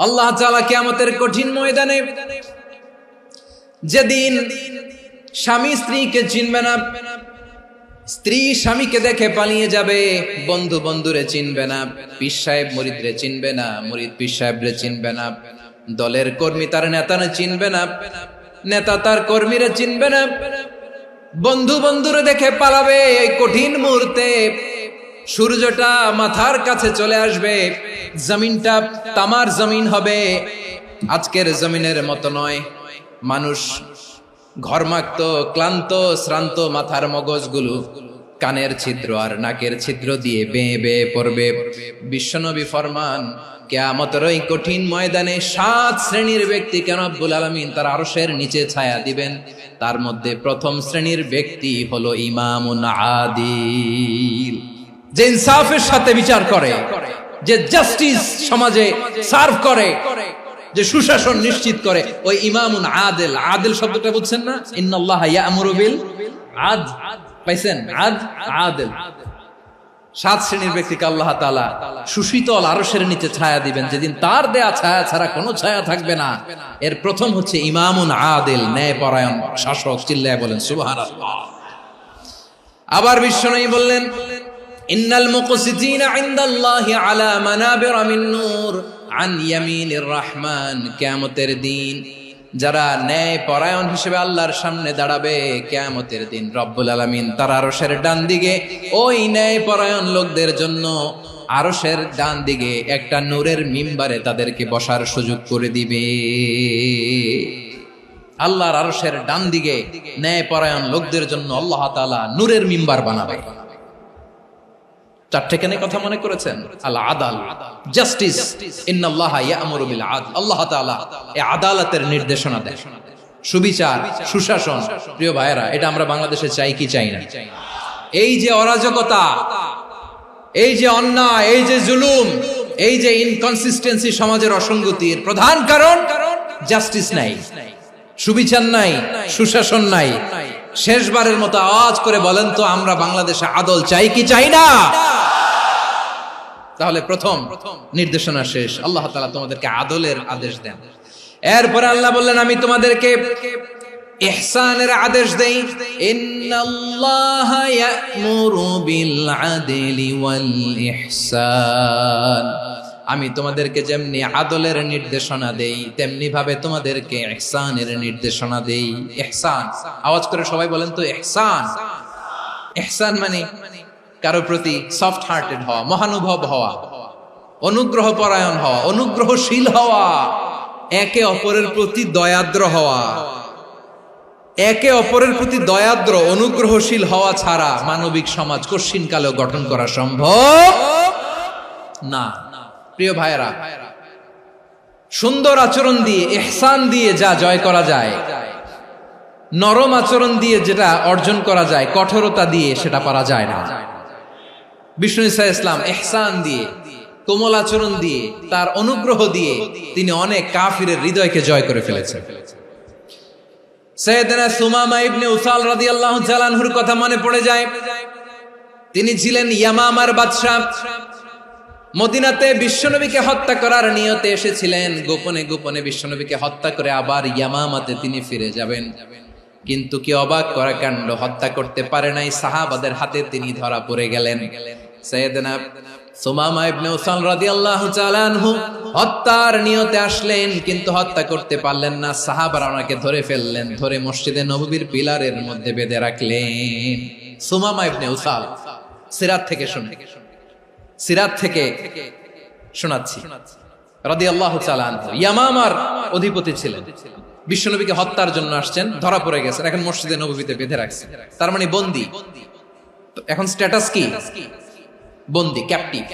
আল্লাহ তাআলা কিয়ামতের কঠিন ময়দানে যেদিন স্বামী স্ত্রীকে চিনবে না, স্ত্রী স্বামীকে দেখে পালিয়ে যাবে, বন্ধু বন্ধুরে চিনবে না, পীর সাহেব মুরিদরে চিনবে না, মুরিদ পীর সাহেবরে চিনবে না, দলের কর্মী তার নেতারে চিনবে না, নেতা তার কর্মীরে চিনবে না, বন্ধু বন্ধুরে দেখে পালাবে। এই কঠিন মুহূর্তে সূর্যটা মাথার কাছে চলে আসবে, জমিনটা তামার জমিন হবে, আজকের জমিনের মতো নয়। মানুষ ঘর্মাক্ত, ক্লান্ত, শ্রান্ত মাথার মগজগুলো কানের ছিদ্র আর নাকের ছিদ্র দিয়ে বেয়ে বেয়ে পড়বে। বিশ্বনবী ফরমান, কিয়ামতের ওই কঠিন ময়দানে 7 শ্রেণীর ব্যক্তিকে রব্বুল আলামিন তার আরশের নিচে ছায়া দিবেন। তার মধ্যে প্রথম শ্রেণীর ব্যক্তি হলো ইমামুন আদিল, যে ইনসাফের সাথে বিচার করে, যে জাস্টিস সমাজে সার্ভ করে, যে সুশাসন নিশ্চিত করে, ওই ইমামুন আদিল। আদিল শব্দটা বুঝছেন না? ইন্নাল্লাহা ইয়া'মুরু বিল আদল, পাইছেন? আদিল। 7 শ্রেণীর ব্যক্তিকে আল্লাহ তাআলা সুশীতল আরশের নিচে ছায়া দিবেন, যেদিন তার দেয়া ছায়া ছাড়া কোনো ছায়া থাকবে না। এর প্রথম হচ্ছে ইমামুন আদিল, ন্যায়পরায়ণ শাসক। চিল্লায় বলেন সুবহানাল্লাহ। আবার বিশ্বনবী বললেন, ইন্নাল মুকসিতিনা ইনদাল্লাহি আলা মানাবিরা মিন নূর আন ইয়ামিনির রহমান। কিয়ামতের দিন যারা ন্যায় পরায়ণ হিসেবে আল্লাহর সামনে দাঁড়াবে, কিয়ামতের দিন রব্বুল আলামিন তার আরশের ডান দিকে ওই ন্যায় পরায়ণ লোকদের জন্য আরশের ডান দিকে একটা নূরের মিম্বারে তাদেরকে বসার সুযোগ করে দিবে। আল্লাহর আরশের ডান দিকে ন্যায় পরায়ণ লোকদের জন্য আল্লাহ তাআলা নূরের মিম্বার বানাবে। 4টে কেন কথা মনে করেছেন? আল আদাল, জাস্টিস। ইন্নাল্লাহা ইয়া'মুরু বিল আদল। আল্লাহ তাআলা এই আদালতের নির্দেশনা দেন, সুবিচার, সুশাসন। প্রিয় ভাইয়েরা, এটা আমরা বাংলাদেশে চাই কি চাই না? এই যে অরাজকতা, এই যে অন্যায়, এই যে জুলুম, এই যে ইনকনসিস্টেন্সি সমাজের অসঙ্গতির প্রধান কারণ জাস্টিস নাই, সুবিচার নাই, সুশাসন নাই। শেষবারের মতো আওয়াজ করে বলেন তো, আমরা বাংলাদেশে আদল চাই কি চাই না? তাহলে প্রথম নির্দেশনা শেষ। আল্লাহ তাআলা তোমাদেরকে আদলের আদেশ দেন। এরপরে আল্লাহ বললেন, আমি তোমাদেরকে ইহসানের আদেশ দেই। ইন্নাল্লাহা ইয়া'মুরু বিল আদলি ওয়াল ইহসান। আমি তোমাদেরকে যেমনি আদলের নির্দেশনা দেই, তেমনি ভাবে তোমাদেরকে ইহসানের নির্দেশনা দেই। ইহসান, আওয়াজ করে সবাই বলেন তো ইহসান। ইহসান মানে কারো প্রতি সফট হার্টেড হওয়া, মহানুভব হওয়া, অনুগ্রহ পরায়ণ হওয়া, অনুগ্রহশীল হওয়া, একে অপরের প্রতি দয়াদ্র হওয়া। একে অপরের প্রতি দয়াদ্র, অনুগ্রহশীল হওয়া ছাড়া মানবিক সমাজ কশিনকালেও গঠন করা সম্ভব না। প্রিয় ভাইয়েরা, সুন্দর আচরণ দিয়ে, ইহসান দিয়ে যা জয় করা যায়, নরম আচরণ দিয়ে যেটা অর্জন করা যায়, কঠোরতা দিয়ে সেটা পারা যায় না। বিষ্ণু ঈসা ইসলাম ইহসান দিয়ে, কোমল আচরণ দিয়ে, তার অনুগ্রহ দিয়ে তিনি অনেক কাফিরের হৃদয়কে জয় করে ফেলেছেন। সাইয়েদনা সুমামা ইবনে উসাল রাদিয়াল্লাহু তাআলা আনহুর কথা মনে পড়ে যায়। তিনি ছিলেন ইয়ামামার বাদশা। মদিনাতে বিশ্বনবীকে হত্যা করার নিয়তে এসেছিলেন। গোপনে গোপনে বিশ্বনবীকে হত্যা করে আবার ইয়ামামাতে তিনি ফিরে যাবেন। কিন্তু কি অবাক করা কাণ্ড, হত্যা করতে পারে নাই, সাহাবাদের হাতে তিনি ধরা পড়ে গেলেন। সাইয়েদনা সুমামা ইবনে উসাল রাদিয়াল্লাহু তাআলা আনহু হত্যার নিয়তে আসলেন, কিন্তু হত্যা করতে পারলেন না। সাহাবারা ওনাকে ধরে ফেললেন, ধরে মসজিদে নববীর পিলারের মধ্যে বেঁধে রাখলেন। সুমামা ইবনে উসাল, সিরাত থেকে শুনে, সিরাত থেকে শোনাচ্ছি, রাদিয়াল্লাহু তাআলা আনহু ইয়ামামার অধিপতি ছিলেন। বিশ্বনবীকে হত্যার জন্য আসছেন, ধরা পড়ে গেছেন, এখন মসজিদে নববীতে বেঁধে রাখছে। তার মানে বন্দী। এখন স্ট্যাটাস কি? বন্দী, ক্যাপটিভ।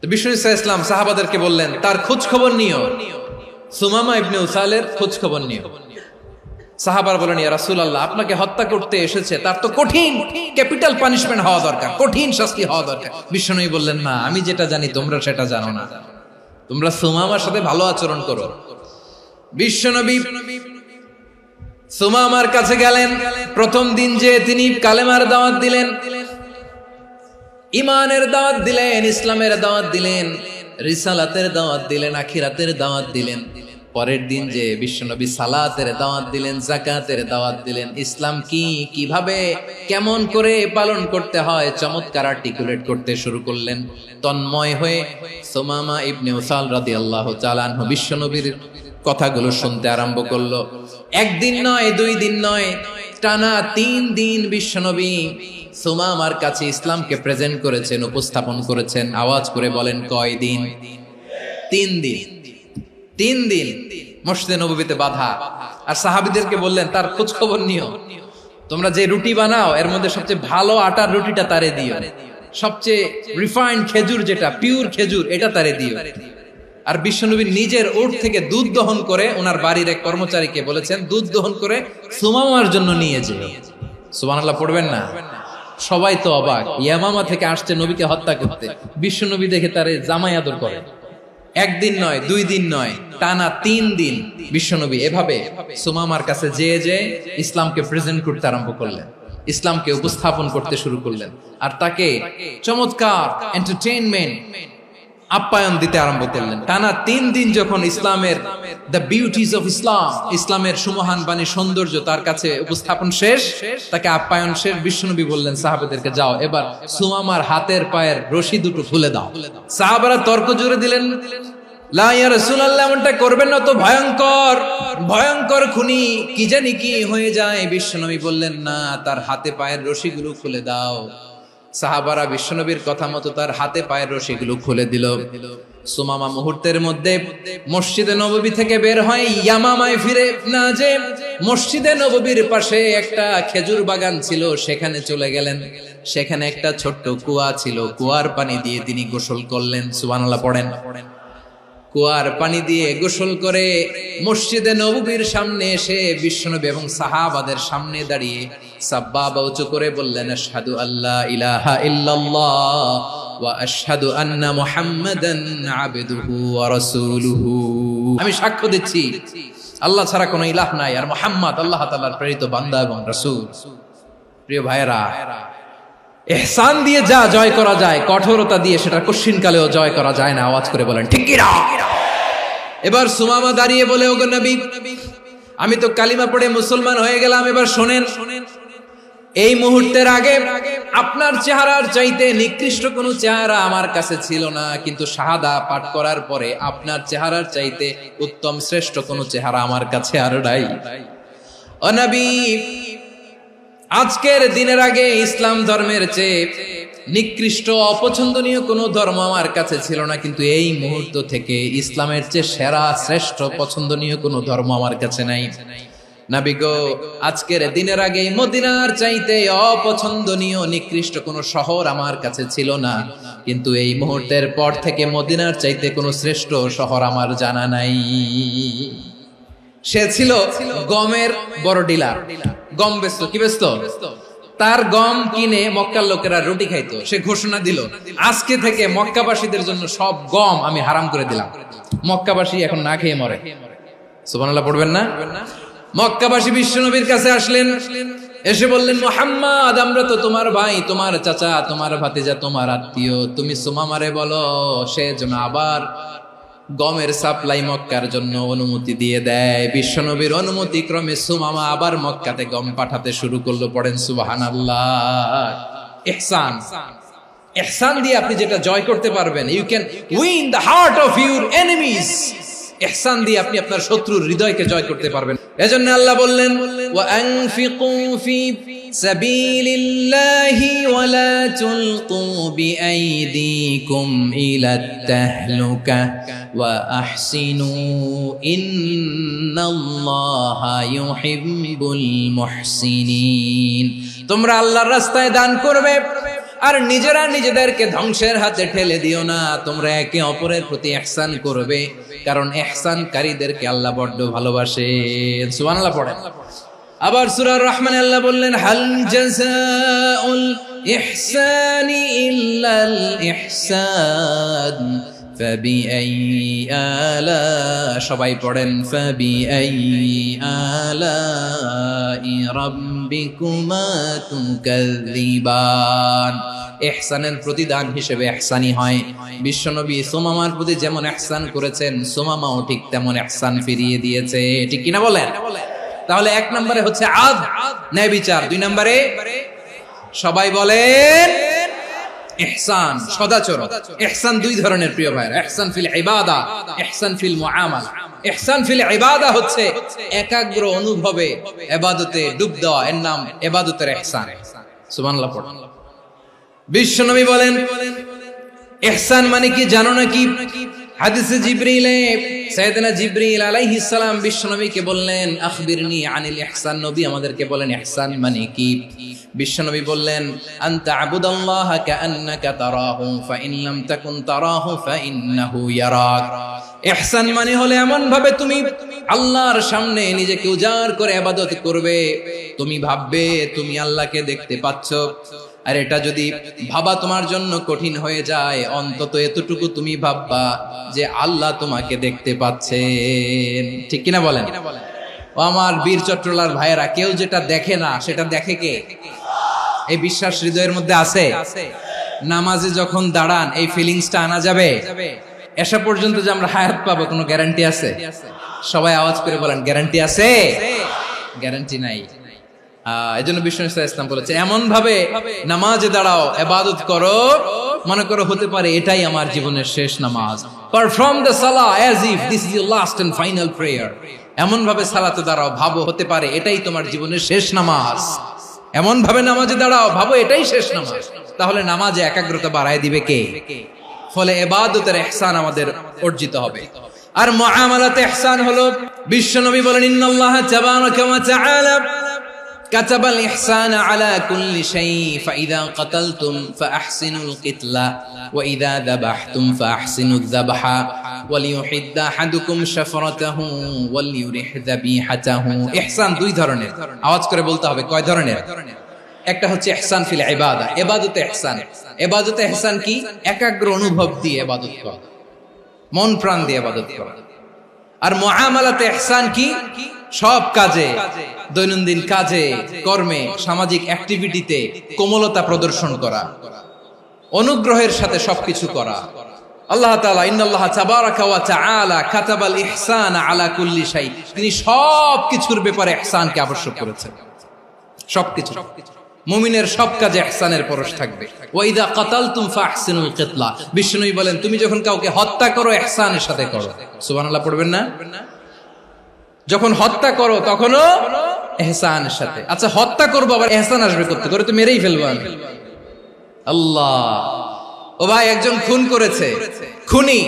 তো বিষ্ণু ঈসা ইসলাম সাহাবাদেরকে বললেন, তার খোঁজ খবর নিও, সুমামা ইবনে উসালের খোঁজ খবর নিও। সাহাবারা বলেন, ইয়া রাসূলুল্লাহ, আপনাকে হত্যা করতে এসেছে, তার তো কঠিন ক্যাপিটাল পানিশমেন্ট হওয়া দরকার, কঠিন শাস্তি হওয়া দরকার। বিশ্বনবী বললেন, না, আমি যেটা জানি তোমরা সেটা জানো না, তোমরা সুমামার সাথে ভালো আচরণ করো। বিশ্বনবী সুমামার কাছে গেলেন। প্রথম দিন যে তিনি কালেমার দাওয়াত দিলেন, ইমানের দাওয়াত দিলেন, ইসলামের দাওয়াত দিলেন, রিসালাতের দাওয়াত দিলেন, আখিরাতের দাওয়াত দিলেন। পরের দিন যে বিশ্বনবী সালাতের দাওয়াত দিলেন, যাকাতের দাওয়াত দিলেন, ইসলাম কি, কিভাবে, কেমন করে পালন করতে হয় চমৎকার আর্টিকুলেট করতে শুরু করলেন। তন্ময় হয়ে সুমামা ইবনে উসাল রাদিয়াল্লাহু তাআলা আনহু বিশ্বনবীর কথাগুলো শুনতে আরম্ভ করলো। একদিন নয়, 2 দিন নয়, টানা 3 দিন বিশ্বনবী সুমামার কাছে ইসলামকে প্রেজেন্ট করেছেন, উপস্থাপন করেছেন। আওয়াজ করে বলেন, কয় দিন? 3 দিন। 3 দিন মসজিদে নববীতে বাধা। আর সাহাবীদেরকে বললেন, তার খোঁজ খবর নিও, তোমরা যে রুটি বানাও এর মধ্যে সবচেয়ে ভালো আটার রুটিটা তারে দিও, সবচেয়ে রিফাইন্ড খেজুর, যেটা পিওর খেজুর, এটা তারে দিও। আর বিশ্বনবী নিজের উট থেকে দুধ দহন করে ওনার বাড়ির এক কর্মচারীকে বলেছেন, দুধ দহন করে সুমামার জন্য নিয়ে যেও। সুবহানাল্লাহ পড়বেন না? সবাই তো অবাক, ইয়ামামা থেকে আসছে নবীকে হত্যা করতে, বিশ্বনবী দেখে তারে জামাই আদর করে। একদিন নয়, 2 দিন নয়, টানা 3 দিন বিশ্বনবী এভাবে সুমামার কাছে যেয়ে ইসলামকে প্রেজেন্ট করতে আরম্ভ করলেন, ইসলামকে উপস্থাপন করতে শুরু করলেন। আর তাকে চমৎকার এন্টারটেইনমেন্ট, আপ্যায়ন দিতে আরম্ভ করলেন। টানা 3 দিন যখন ইসলামের দ্য বিউটিজ অফ ইসলাম, ইসলামের সুমহান বাণী, সৌন্দর্য তার কাছে উপস্থাপন শেষ, তাকে আপ্যায়ন শেষ, বিশ্বনবী বললেন সাহাবাদেরকে, যাও এবার সুমামার হাতের পায়ের রশি দুটো খুলে দাও। সাহাবারা তর্ক জুড়ে দিলেন, লা ইয়া রাসূলুল্লাহ, এমনটা করবেন না, তো ভয়ঙ্কর, ভয়ঙ্কর খুনি, কি জানি কি হয়ে যায়। বিশ্বনবী বললেন, না, তার হাতে পায়ের রশিগুলো খুলে দাও। সাহাবারা বিশ্বনবীর কথা মতো তার হাতে পায়ের রশিগুলো খুলে দিল। সুমামা মুহূর্তের মধ্যে মসজিদে নববী থেকে বের হয়, ইয়ামামায় ফিরে না যে মসজিদে নববীর পাশে একটা খেজুর বাগান ছিল, সেখানে চলে গেলেন। সেখানে একটা ছোট্ট কুয়া ছিল, কুয়ার পানি দিয়ে তিনি গোসল করলেন। সুবহানাল্লাহ পড়েন। কুয়ার পানি দিয়ে গোসল করে মসজিদে নববীর সামনে এসে বিশ্বনবী এবং সাহাবাদের সামনে দাঁড়িয়ে সাব্বাবা উঁচু করে বললেন, আশহাদু আল্লা ইলাহা ইল্লাল্লাহ ওয়া আশহাদু আন্না মুহাম্মাদান আবদুহু ওয়া রাসূলুহু। আমি সাক্ষ্য দিচ্ছি আল্লাহ ছাড়া কোনো ইলাহ নাই, আর মুহাম্মদ আল্লাহ তাআলার প্রেরিত বান্দা এবং রাসূল। প্রিয় ভাইয়েরা, ইহসান দিয়ে যা জয় করা যায়, কঠোরতা দিয়ে সেটা কঠিনকালেও জয় করা যায় না। আওয়াজ করে বলেন, ঠিক কি না? এবার সুমামা দাঁড়িয়ে বলে, ওগো নবী, আমি তো কালিমা পড়ে মুসলমান হয়ে গেলাম, এবার শোনেন, এই মুহূর্তের আগে আপনার চেহারার চাইতে নিকৃষ্ট কোনো চেহারা আমার কাছে ছিল না, কিন্তু শাহাদা পাঠ করার পরে আপনার চেহারার চাইতে উত্তম শ্রেষ্ঠ কোনো চেহারা আমার কাছে আর নাই। ও নবী, আজকের দিনের আগে ইসলাম ধর্মের চেয়ে নিকৃষ্ট, অপছন্দনীয় কোনো ধর্ম আমার কাছে ছিল না, কিন্তু এই মুহূর্ত থেকে ইসলামের চেয়ে সেরা, শ্রেষ্ঠ, পছন্দনীয় কোনো ধর্ম আমার কাছে নাই। নবী গো, আজকের দিনের আগে মদিনার চাইতে অপছন্দনীয়, নিকৃষ্ট কোনো শহর আমার কাছে ছিল না, কিন্তু এই মুহূর্তের পর থেকে মদিনার চাইতে কোনো শ্রেষ্ঠ শহর আমার জানা নাই। সে ছিল গমের বড় ডিলার, গম বেচতো। কি বেচতো? তার গম কিনে মক্কার লোকেরা রুটি খাইতো। সে ঘোষণা দিল, আজকে থেকে মক্কাবাসীদের জন্য সব গম আমি হারাম করে দিলাম, মক্কাবাসী এখন না খেয়ে মরে। সুবহানাল্লাহ পড়বেন না? মক্কাবাসী বিশ্বনবীর কাছে আসলেন, এসে বললেন, মুহাম্মদ, আমরা তো তোমার ভাই, তোমার চাচা, তোমার ভাতিজা, তোমার আত্মীয়, তুমি সুমামারে বলো সে যেন আবার গমের সাপ্লাই মক্কার জন্য অনুমতি দিয়ে দেয়। বিশ্বনবীর অনুমতি ক্রমে সুমামা আবার মক্কাতে গম পাঠাতে শুরু করলো। পড়েন সুবহানাল্লাহ। ইহসান, ইহসান দিয়ে আপনি যেটা জয় করতে পারবেন, you can win the heart of your enemies. ইহসান দিয়ে আপনি আপনার শত্রুর হৃদয়কে জয় করতে পারবেন। এজন্য আল্লাহ বললেন, ওয়া আনফিকু ফি সাবিলিল্লাহি ওয়া লা তুলকু বিআইদিকুম ইলাত তাহলুকা ওয়া আহসিনু ইন্নাল্লাহা ইউহিব্বুল মুহসিনিন। তোমরা আল্লাহর রাস্তায় দান করবে আর নিজেরা নিজেদেরকে ধ্বংসের হাতে ঠেলে দিও না। তোমরা একে অপরের প্রতি ইহসান করবে, কারণ ইহসানকারীদেরকে আল্লাহ বড় ভালোবাসেন। সুবহানাল্লাহ পড়েন। আবার সূরা রহমানে আল্লাহ বললেন, হাল জাযাউল ইহসানি ইল্লাল ইহসান ফাবিআইয়ি আলা, সবাই পড়েন ফাবিআইয়ি আলাই রাব্বিকুমা তুকাযযিবান। ইহসানের প্রতিদান হিসেবে ইহসানি হয়। বিশ্বনবী সুমামার প্রতি যেমন ইহসান করেছেন, সুমামাও ঠিক তেমন ইহসান ফিরিয়ে দিয়েছে। ঠিক কিনা বলেন? তাহলে এক নম্বরে হচ্ছে আদ, ন্যায় বিচার। দুই নম্বরে সবাই বলেন ইহসান, সদাচরণ। ইহসান দুই ধরনের প্রিয় ভাইরা, ইহসান ফিল ইবাদা, ইহসান ফিল মুআমালা। ইহসান ফিল ইবাদা হচ্ছে একাগ্র অনুভবে ইবাদতে ডুব দেওয়া, এর নাম ইবাদতের ইহসান। সুবহানাল্লাহ পড়ুন। বিশ্বনবী বলেন ইহসান মানে কি জানো নাকি? হাদিসে জিবরিলে সাইয়েদনা জিবরিল আলাইহিস সালাম বিশ্বনবীকে বললেন আখবিরনি আনিল ইহসান। নবী আমাদেরকে বলেন ইহসান মানে কি? বিশ্বনবী বললেন আনতা আবুদাল্লাহা কাআন্নাকা তারাহু ফাইন লাম তাকুন তারাহু ফাইন্নাহু ইয়ারাক। ইহসান মানে হলো এমন ভাবে তুমি আল্লাহর সামনে নিজেকে উজাড় করে ইবাদত করবে, তুমি ভাববে তুমি আল্লাহকে দেখতে পাচ্ছ। আর এটা যদি ভাবা তোমার জন্য কঠিন হয়ে যায়, অন্তত এতটুকু তুমি ভাববা যে আল্লাহ তোমাকে দেখতে পাচ্ছেন। ঠিক কিনা বলেন? ও আমার বীর চট্টলার ভাইয়েরা, কেউ যেটা দেখে না সেটা দেখে কে? এই বিশ্বাস হৃদয়ের মধ্যে আছে? নামাজে যখন দাঁড়ান এই ফিলিংসটা আনা যাবে? এসা পর্যন্ত যে আমরা হায়াত পাবো কোনো গ্যারান্টি আছে? সবাই আওয়াজ করে বলেন গ্যারান্টি আছে? গ্যারান্টি নাই। এজন্য বিষ্ণু ইসলাম বলেছে এমন ভাবে নামাজে দাঁড়াও, ইবাদত করো, মনে করো হতে পারে এটাই আমার জীবনের শেষ নামাজ। পারফর্ম দ্য সালাহ as if this is your last and final prayer. এমন ভাবে সালাতে দাঁড়াও, ভাবো হতে পারে এটাই তোমার জীবনের শেষ নামাজ। এমন ভাবে নামাজে দাঁড়াও, ভাবো এটাই শেষ নামাজ। তাহলে নামাজে একাগ্রতা বাড়ায় দিবে কে? ফলে ইবাদতের ইহসান আমাদের অর্জিত হবে। আর মুআমালাতে ইহসান হলো, বিশ্বনবী বলেন ইন্নাল্লাহা তাবারাকা ওয়া তাআলা কাতাবাল ইহসানা আলা কুল্লি শাই ফাইযা কাতালতুম ফাআহসিনুল কিতলা ওয়া ইযা যাবাহতুম ফাআহসিনুয যাবহা ওয়ালিয়ুহিদ্দা আহাদুকুম শাফরাতাহু ওয়ালিয়ুরিহ যাবিহাতাহু। ইহসান দুই ধরনের, আওয়াজ করে বলতে হবে কয় ধরনের? একটা হচ্ছে ইহসান ফিল ইবাদা, ইবাদতে ইহসান। ইবাদতে ইহসান কি? একাগ্র অনুভব দিয়ে ইবাদত করা, মন প্রাণ দিয়ে ইবাদত করা। আর মুআমালাতে ইহসান কি? সব কাজে, দৈনন্দিন কাজে, কর্মে, সামাজিক অ্যাক্টিভিটিতে কোমলতা প্রদর্শন করা, অনুগ্রহের সাথে সবকিছু করা। আল্লাহ তাআলা ইন্নাল্লাহা তাবারাকা ওয়া তাআলা কাতাবাল ইহসানা আলা কুল্লি শাই, তিনি সবকিছুর ব্যাপারে ইহসানকে আবশ্যক করেছেন। সবকিছু, মুমিনের সব কাজে ইহসানের পরশ থাকবে। ওয়া ইযা কাতালতুম ফাহসিনুল কিতলা, বিষ্ণুই বলেন তুমি যখন কাউকে হত্যা করো ইহসানের সাথে করো। সুবহানাল্লাহ পড়বেন না? যখন হত্যা করো তখনও ইহসানের সাথে। আচ্ছা হত্যা করবো আবার ইহসান আসবে করতে করে তো মেরেই ফেলবো আমি। আল্লাহ, ও ভাই একজন খুন করেছে, খুনি,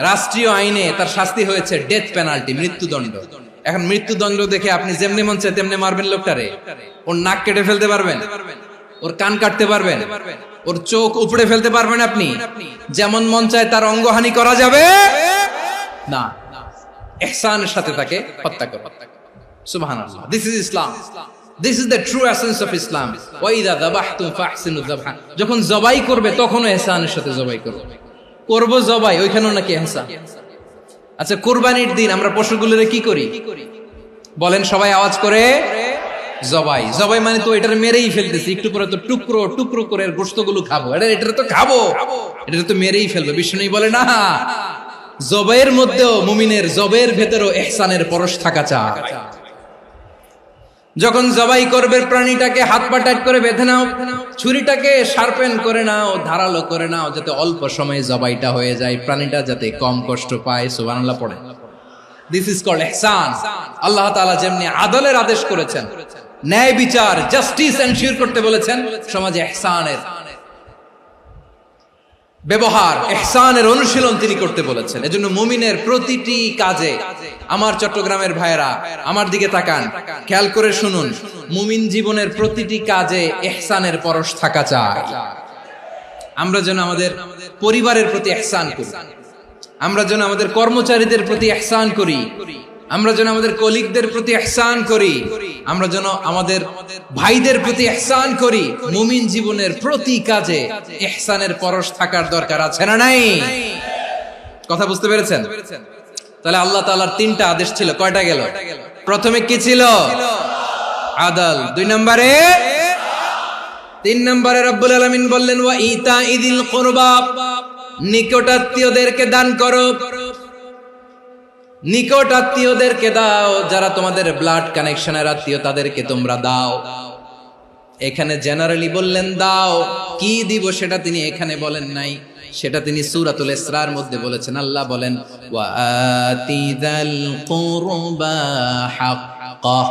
রাষ্ট্রীয় আইনে তার শাস্তি হয়েছে ডেথ পেনাল্টি, মৃত্যুদণ্ড। এখন মৃত্যুদণ্ড দেখে আপনি যেমনি মন চায় তেমনি মারবেন লোকটারে? ওর নাক কেটে ফেলতে পারবেন? ওর কান কাটতে পারবেন? ওর চোখ উপড়ে ফেলতে পারবেন আপনি? যেমন মন চায় তার অঙ্গহানি করা যাবে না। ইহসানের সাথে তাকে হত্যা করো। সুবহানাল্লাহ, this is Islam, this is the true essence of Islam. ওয়া ইযা যাবাহতুম ফাহসিনুয যাবহা, যখন জবাই করবে তখনও ইহসানের সাথে জবাই করো। করব জবাই, ওইখানেও নাকি ইহসান। আচ্ছা কুরবানির দিন আমরা পশুগুলোরে কি করি বলেন সবাই আওয়াজ করে? জবাই। জবাই মানে তো এটারে মেরেই ফেলতেছি, একটু পরে তো টুকরো টুকরো করে গোশতগুলো খাবো, এটা তো খাবো, এটা তো মেরেই ফেলবো। বিষ্ণু বলে না, জবের মধ্যেও মুমিনের জবের ভেতরেও ইহসানের পরশ থাকা চাই। যখন জবাই করবে প্রাণীটাকে হাত পা টাইট করে বেঁধে নাও, ছুরিটাকে শার্পেন করে নাও, ধারালো করে নাও, যাতে অল্প সময়ে জবাইটা হয়ে যায়, প্রাণীটা যাতে কম কষ্ট পায়। সুবহানাল্লাহ পড়ে। দিস ইজ কল্ড ইহসান। আল্লাহ তাআলা যেমনি আদলের আদেশ করেছেন, ন্যায় বিচার, জাস্টিস এনশিওর করতে বলেছেন, সমাজে ইহসানের ব্যবহার, ইহসানের অনুশীলন তিনি করতে বলেছেন। এজন্য মুমিনের প্রতিটি কাজে, আমার চট্টগ্রামের ভাইয়েরা আমার দিকে তাকান, খেয়াল করে শুনুন, মুমিন জীবনের প্রতিটি কাজে ইহসানের পরশ থাকা চাই। আমরা যেন আমাদের পরিবারের প্রতি ইহসান করি, আমরা যেন আমাদের কর্মচারীদের প্রতি ইহসান করি, আমরা যেন আমাদের কলিগদের প্রতি ইহসান করি, আমরা যেন আমাদের ভাইদের প্রতি ইহসান করি। মুমিন জীবনের প্রতি কাজে ইহসানের পরশ থাকার দরকার আছে না নাই? কথা বুঝতে পেরেছেন? তাহলে আল্লাহ তাআলার তিনটা আদেশ ছিল, কয়টা গেল? প্রথমে কি ছিল? আদল। 2 নম্বরে, 3 নম্বরে রব্বুল আলামিন বললেন ওয়া ইতাইদিল কুরবা, নিকটাত্মীয়দেরকে দান করো। নিকট আত্মীয়দেরকে দাও, যারা তোমাদের ব্লাড কানেকশনের আত্মীয় তাদেরকে তোমরা দাও। এখানে জেনারেলি বললেন দাও, কি দিব সেটা তিনি এখানে বলেন নাই, সেটা তিনি সূরাতুল ইসরার মধ্যে বলেছেন। আল্লাহ বলেন ওয়া আতিযাল কুরবা হাক্কাহ,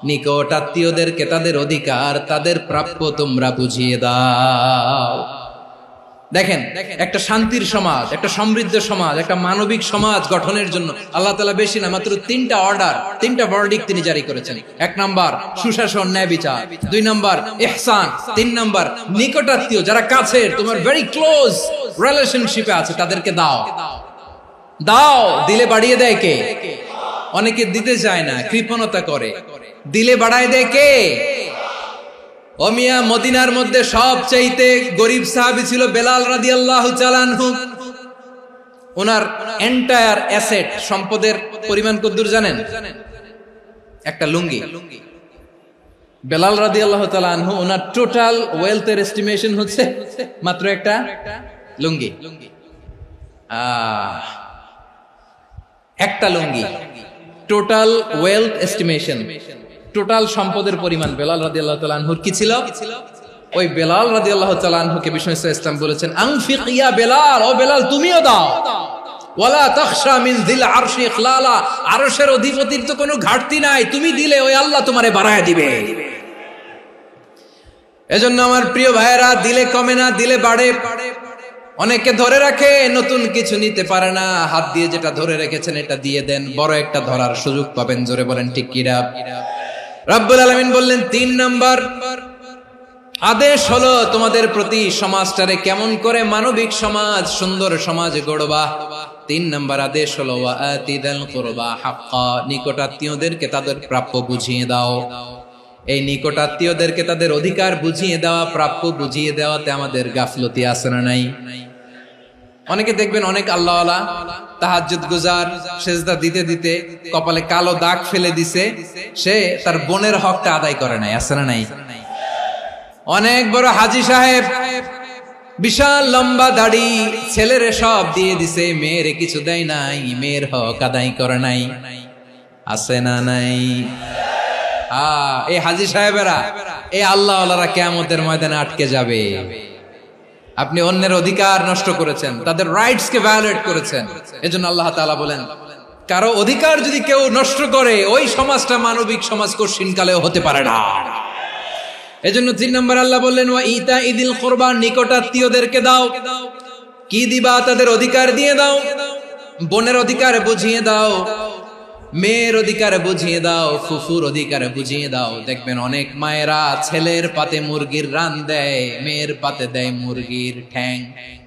নিকট আত্মীয়দেরকে তাদের অধিকার, তাদের প্রাপ্য তোমরা বুঝিয়ে দাও। দেখেন, একটা শান্তির সমাজ, একটা সমৃদ্ধ সমাজ, একটা মানবিক সমাজ গঠনের জন্য আল্লাহ তাআলা বেশি না, মাত্র 3টা অর্ডার, 3টা ভার্ডিক্ট তিনি জারি করেছেন। 1 নাম্বার সুশাসন, ন্যায় বিচার। 2 নাম্বার ইহসান। 3 নাম্বার নিকটাত্মীয়, যারা কাছের, তোমার ভেরি ক্লোজ রিলেশনশিপে আছে, তাদেরকে দাও। দাও, দিলে বাড়িয়ে দেয় কে? অনেকে দিতে চায় না, কৃপণতা করে। দিলে বাড়ায় দেয় কে? ও মিয়া, মদিনার মধ্যে সবচাইতে গরিব সাহাবী ছিল বেলাল রাদিয়াল্লাহু তাআলা আনহু। ওনার এন্টায়ার অ্যাসেট, সম্পদের পরিমাণ কতদূর জানেন? একটা লুঙ্গি। বেলাল রাদিয়াল্লাহু তাআলা আনহু, ওনার টোটাল ওয়েলথের এস্টিমেশন হচ্ছে মাত্র একটা লুঙ্গি। একটা লুঙ্গি, টোটাল ওয়েলথ এস্টিমেশন, টোটাল সম্পদের পরিমাণ বেলাল রাদিয়াল্লাহু তাআলা আনহুর কি ছিল? ওই বেলাল রাদিয়াল্লাহু তাআলা আনহুকে বিষ্ণু ইসলাম বলেছেন আনফিক ইয়া বেলাল, ও বেলাল তুমিও দাও। ওয়ালা তাখশা মিন যিল আরশি ইখলালা, আরশের অধিপতির তো কোনো ঘাটতি নাই, তুমি দিলে ওই আল্লাহ তোমারে বাড়ায় দিবে। এজন্য আমার প্রিয় ভাইয়েরা, দিলে কমে না, দিলে বাড়ে। অনেকে ধরে রাখে, নতুন কিছু নিতে পারে না, হাত দিয়ে যেটা ধরে রেখেছেন এটা দিয়ে দেন, বড় একটা ধরার সুযোগ পাবেন। জোরে বলেন ঠিক কিনা? রব্বুল আলামিন বললেন 3 নাম্বার আদেশ হলো তোমাদের প্রতি সমাজটারে কেমন করে মানবিক সমাজ, সুন্দর সমাজ গড়বা। 3 নাম্বার আদেশ হলো ওয়া আতিদাল কুরবা হাক্কা, নিকটাত্মীয়দেরকে তাদের প্রাপ্য বুঝিয়ে দাও। এই নিকটাত্মীয়দেরকে তাদের অধিকার বুঝিয়ে দেওয়া, প্রাপ্য বুঝিয়ে দেওয়াতে আমাদের গাফলতি আছে না নাই? অনেকে দেখবেন অনেক আল্লাহওয়ালা, তাহাজ্জুদ গুজার, সেজদা দিতে দিতে কপালে কালো দাগ ফেলে দিছে, সে তার বোনের হকটা আদায় করে নাই, আছে না নাই? অনেক বড় হাজী সাহেব, বিশাল লম্বা দাড়ি, ছেলেরে সব দিয়ে দিছে, মেয়েরে কিছু দেয় নাই, মেয়ের হক আদায় করে নাই, আছে না নাই? এই হাজী সাহেবেরা, এই আল্লাহওয়ালারা কিয়ামতের ময়দানে আটকে যাবে। আপনি অন্যের অধিকার নষ্ট করেছেন, তাদের রাইটস কে ভায়োলেট করেছেন। এজন্য আল্লাহ তাআলা বলেন, কারো অধিকার যদি কেউ নষ্ট করে, ওই সমাজটা মানবিক সমাজ কঠিনকালেও হতে পারে না। এজন্য 3 নম্বর আল্লাহ বললেন ওয়া ইতাইদিল কুরবা, নিকটাত্মীয়দেরকে দাও। কি দিবা? তাদের অধিকার দিয়ে দাও। বোনের অধিকার বুঝিয়ে দাও, মেয়ের অধিকার বুঝিয়ে দাও, ফুফুর অধিকার বুঝিয়ে দাও। দেখবেন অনেক মায়েরা ছেলের পাতে মুরগির রান দেয়, মেয়ের পাতে দেয় মুরগির ঠ্যাং।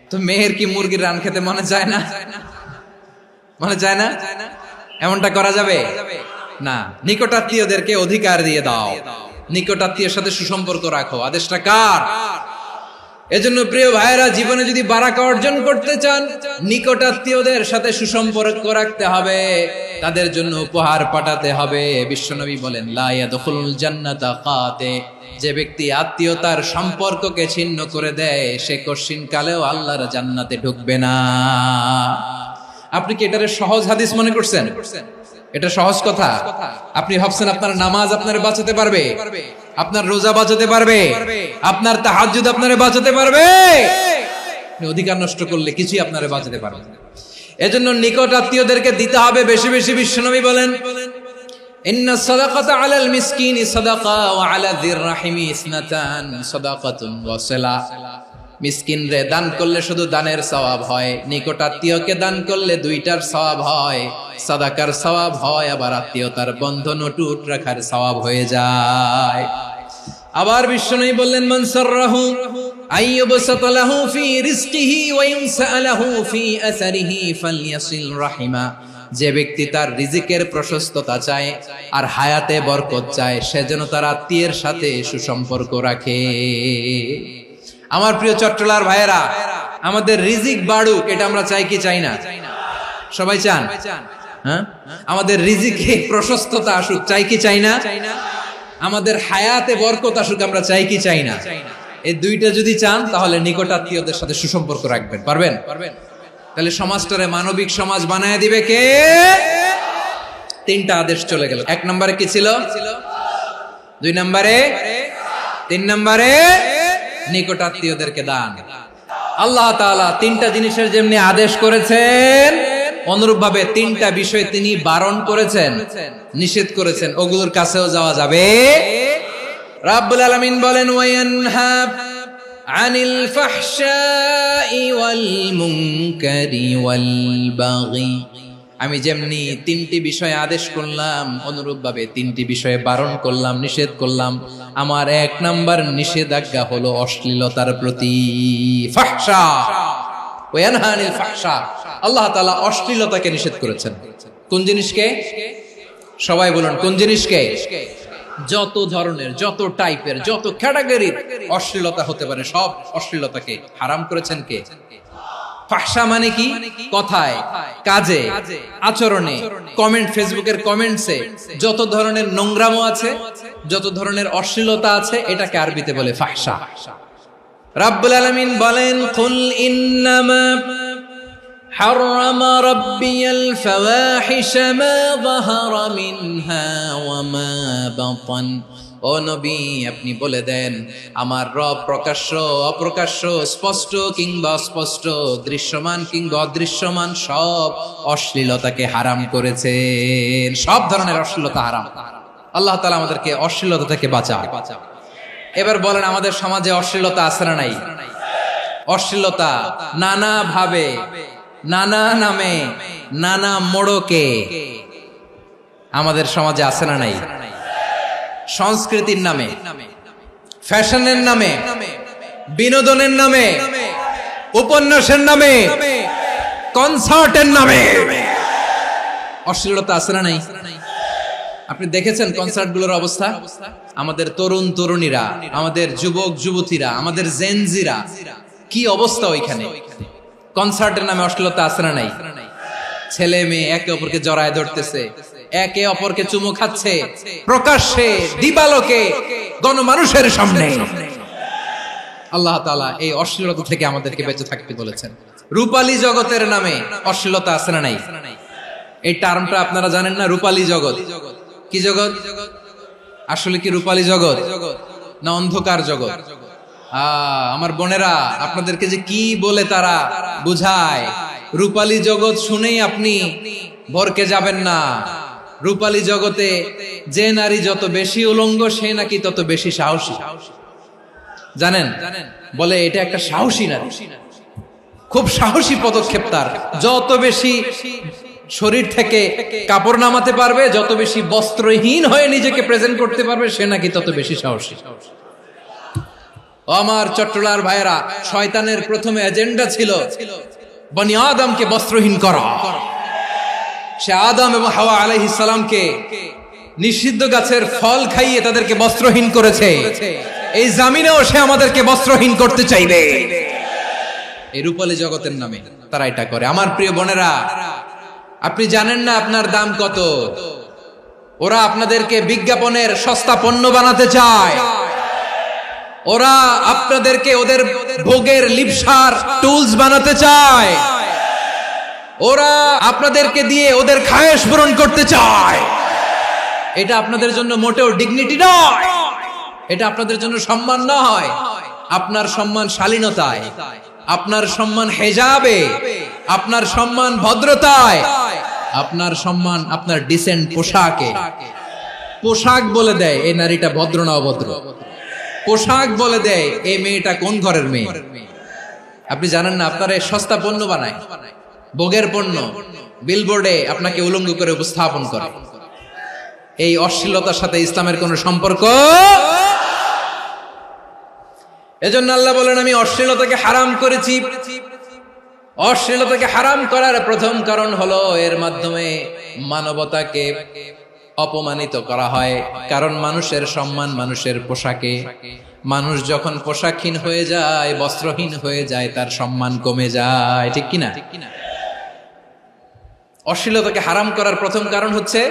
তো মেয়ের কি মুরগির রান খেতে মনে চায় না? মনে চায় না? এমনটা করা যাবে না। নিকটাত্মীয়দেরকে অধিকার দিয়ে দাও, নিকটাত্মীয়ের সাথে সুসম্পর্ক রাখো। আদেশটা কার? এজন্য প্রিয় ভাইয়েরা, জীবনে যদি বারাকা অর্জন করতে চান, নিকটাত্মীয়দের সাথে সুসম্পর্ক রাখতে হবে, তাদের জন্য উপহার পাঠাতে হবে। বিশ্বনবী বলেন লা ইয়াদখুলুল জান্নাতা কাতে, যে ব্যক্তি আত্মীয়তার সম্পর্ককে ছিন্ন করে দেয়, সে কঠিন কালেও আল্লাহর জান্নাতে ঢুকবে না। আপনি কি এটারে সহজ হাদিস মনে করছেন? এটা সহজ কথা? আপনি ভাবছেন আপনার নামাজ আপনারে বাঁচাতে পারবে, আপনার রোজা বাঁচাতে পারবে, আপনার তাহাজ্জুদ আপনারে বাঁচাতে পারবে? অধিকার নষ্ট করলে কিছুই আপনারে বাঁচাতে পারবে না। এজন্য নিকট আত্মীয়দেরকে দিতে হবে বেশি বেশি। বিশ্বনবী বলেন ইন্না সাদাকাতা আলাল মিসকিনি সাদাকা ওয়া আলা যির রাহিমি ইসনাতান সাদাকাতুন ওয়া সিলা। মিসকিন রে দান করলে শুধু দানের সওয়াব হয়, নিকট আত্মীয়কে দান করলে 2টার সওয়াব হয়, সাদাকার সওয়াব হয়, আবার আত্মীয়তার বন্ধন অটুট রাখার সওয়াব হয়ে যায়। আবার বিশ্বনবী বললেন মান সাররাহু আইয়ুবসাতা লাহু ফি রিজকিহি ওয়া ইনসালাহু ফি আসারিহি ফালইয়াসিল রাহিমা। যে ব্যক্তি তার রিজিকের প্রশস্ততা চায় আর হায়াতে বরকত চায়, সে যেন তার আত্মীয়ের সাথে সুসম্পর্ক রাখে। আমার প্রিয় চট্টলার ভাইয়েরা, আমাদের রিজিক বাড়ুক, এটা আমরা চাই কি চাই না? সবাই চান? হ্যাঁ, আমাদের রিজিকে প্রশস্ততা আসুক, চাই কি চাই না? আমাদের হায়াতে বরকত আসুক, আমরা চাই কি চাই না? এই দুইটা যদি চান তাহলে নিকটাত্মীয়দের সাথে সুসম্পর্ক রাখবেন। পারবেন? তাহলে সমাজটারে মানবিক সমাজ বানায় দিবে কে? তিনটা আদেশ চলে গেল। 1 নম্বরে কি ছিল? 2 নম্বরে, 3 নম্বরে নিকটাত্মীয়দেরকে দান। আল্লাহ তাআলা তিনটা জিনিসের যেমনি আদেশ করেছেন, অনুরূপ ভাবে তিনটা বিষয় তিনি বারণ করেছেন, নিষেধ করেছেন। ওগুলোর কাছেও যাওয়া যাবে। রাব্বুল আলামিন বলেন, ওয়ায়ানহা আনিল ফাহশাই ওয়াল মুনকারি ওয়াল বাগি। আমি যেমনি তিনটি বিষয়ে আদেশ করলাম, অনুরূপ ভাবে তিনটি বিষয়ে বারণ করলাম, নিষেধ করলাম। আমার 1 নাম্বার নিষেধাজ্ঞা হলো অশ্লীলতার প্রতি। ফাহশা, ওয়ায়ানহা আনিল ফাহশা, আল্লাহ তাআলা অশ্লীলতাকে নিষেধ করেছেন। কোন জিনিসকে? সবাই বলুন, কোন জিনিসকে? যত ধরনের, যত টাইপের, যত ক্যাটাগরির অশ্লীলতা হতে পারে সব অশ্লীলতাকে হারাম করেছেন কে? ফাহশা মানে কি? কথায়, কাজে, আচরণে, কমেন্ট, ফেসবুকের কমেন্টসে যত ধরনের নোংরামো আছে, যত ধরনের অশ্লীলতা আছে, এটাকে আরবিতে বলে ফাহশা। রাব্বুল আলামিন বলেন, কুল ইন্নামা حرم ربي الفواحش ما ظهر منها وما بطن। ও নবী, আপনি বলে দেন, আমার রব প্রকাশ্য, অপ্রকাশ্য, স্পষ্ট কিংবা অস্পষ্ট, দৃশ্যমান কিংবা অদৃশ্যমান সব অশ্লীলতাকে হারাম করেছেন। সব ধরনের অশ্লীলতা হারাম। আল্লাহ তাআলা আমাদেরকে অশ্লীলতা থেকে বাঁচান। এবার বলেন, আমাদের সমাজে অশ্লীলতা আছে না নাই? অশ্লীলতা নানা ভাবে, নানা নামে, নানা মোড়কে আমাদের সমাজে আছে না নাই? সংস্কৃতির নামে, ফ্যাশনের নামে, বিনোদনের নামে, উপন্যাসের নামে, কনসার্টের নামে অশ্লীলতা আছে না নাই? আপনি দেখেছেন কনসার্টগুলোর অবস্থা? আমাদের তরুণ তরুণীরা, আমাদের যুবক যুবতীরা, আমাদের জেনজিরা, কি অবস্থা ওইখানে? কনসার্টের নামে অশ্লীলতা আছে না নাই? ছেলে মেয়ে একে অপরকে জড়ায় ধরতেছে, একে অপরকে চুমু খাচ্ছে, প্রকাশ্যে, দিবালোকে, গণমানুষের সামনে। আল্লাহ তাআলা এই অশ্লীলতা থেকে আমাদেরকে বেঁচে থাকতে বলেছেন। রূপালী জগতের নামে অশ্লীলতা আছে না নাই? এই টার্মটা আপনারা জানেন না? রূপালী জগৎ কি জগৎ? আসলে কি রূপালী জগৎ না অন্ধকার জগৎ? আমার বোনেরা, আপনাদেরকে যে কি বলে তারা বুঝায়, রূপালী জগৎ শুনেই আপনি ভরকে যাবেন না। রূপালী জগতে যে নারী যত বেশি উলঙ্গ, সে নাকি তত বেশি সাহসী। জানেন? বলে এটা একটা সাহসী নারী, খুব সাহসী পদক্ষেপ তার। যত বেশি শরীর থেকে কাপড় নামাতে পারবে, যত বেশি বস্ত্রহীন হয়ে নিজেকে প্রেজেন্ট করতে পারবে, সে নাকি তত বেশি সাহসী। আমার চট্টলার ভাইয়েরা, শয়তানের প্রথমে এজেন্ডা ছিল বনি আদমকে বস্ত্রহীন করা। সে আদম এবং হাওয়া আলাইহিস সালামকে নিষিদ্ধ গাছের ফল খাইয়ে তাদেরকে বস্ত্রহীন করেছে। এই জামিনেও সে আমাদেরকে বস্ত্রহীন করতে চাইবে। এই রূপালী জগতের নামে তারা এটা করে। আমার প্রিয় বোনেরা, আপনি জানেন না আপনার দাম কত? ওরা আপনাদেরকে বিজ্ঞাপনের সস্তা পণ্য বানাতে চায়। ওরা আপনাদেরকে ওদের ভোগের লিপসার টুলস বানাতে চায়। ওরা আপনাদেরকে দিয়ে ওদের খায়েশ পূরণ করতে চায়। এটা আপনাদের জন্য মোটেও ডিগনিটি নয়, এটা আপনাদের জন্য সম্মান নয়। আপনার সম্মান শালীনতায়, আপনার সম্মান হেজাবে, আপনার সম্মান ভদ্রতায়, আপনার সম্মান আপনার ডিসেন্ট পোশাকে। পোশাক বলে দেয় এই নারীটা ভদ্র না অভদ্র। পোশাক বলে দেয় এই মেয়েটা কোন ঘরের মেয়ে। আপনি জানেন না, আপনার সস্তা পণ্য বানায়, ভোগের পণ্য, বিলবোর্ডে আপনাকে উলঙ্গ করে উপস্থাপন করে। এই অশ্লীলতার সাথে ইসলামের কোন সম্পর্ক। এজন্য আল্লাহ বলেন, আমি অশ্লীলতাকে হারাম করেছি। অশ্লীলতাকে হারাম করার প্রথম কারণ হলো এর মাধ্যমে মানবতাকে অপমানিত করা হয়। কারণ মানুষের সম্মান মানুষের পোশাকে। মানুষ যখন পোশাকহীন হয়ে যায়, বস্ত্রহীন হয়ে যায়, তার সম্মান কমে যায়। ঠিক কিনা? অশ্লীলতাকে হারাম করার প্রথম কারণ হচ্ছে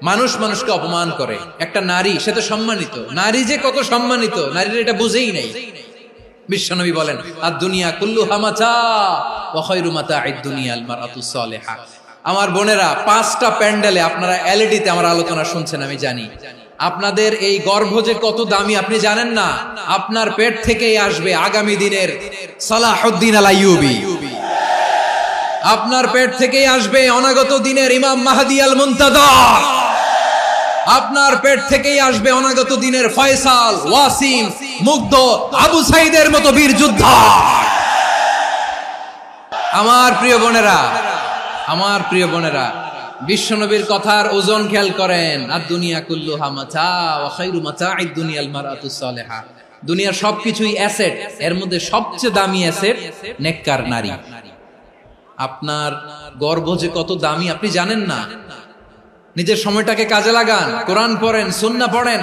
মানুষ মানুষকে অপমান করে। একটা নারী, সে তো সম্মানিত, নারী যে কত সম্মানিত নারীর এটা বুঝেই নাই। বিশ্বনবী বলেন আদ-দুনিয়া কুল্লুহা মাতা ওয়া খায়রু মাতা'আদ দুনিয়া আল মারআতুস সালিহা। আমার বোনেরা, 5টা প্যান্ডেলে আপনারা এলইডিতে আমার আলোচনা শুনছেন, আমি জানি। আপনাদের এই গর্ভ যে কত দামি আপনি জানেন না। আপনার পেট থেকেই আসবে আগামী দিনের সালাহুদ্দিন আল আইয়ুবী। আপনার পেট থেকেই আসবে অনাগত দিনের ইমাম মাহদী আল মুনতাযর। আপনার পেট থেকেই আসবে অনাগত দিনের ফয়সাল, ওয়াসিম, মুগ্ধ, আবু সাইদের মতো বীর যোদ্ধা। আমার প্রিয় বোনেরা, আমার প্রিয় বোনেরা, বিশ্বনবীর কথার ওজন খেয়াল করেন। আদ-দুনিয়া কুল্লুহা মাতা ওয়া খায়রু মাতা'আদ দুনিয়া আল মারআতুস সালিহা। দুনিয়ার সবকিছুই অ্যাসেট, এর মধ্যে সবচেয়ে দামি অ্যাসেট নেককার নারী। আপনার গর্ভ যে কত দামি আপনি জানেন না। নিজের সময়টাকে কাজে লাগান, কোরআন পড়েন, সুন্নাহ পড়েন।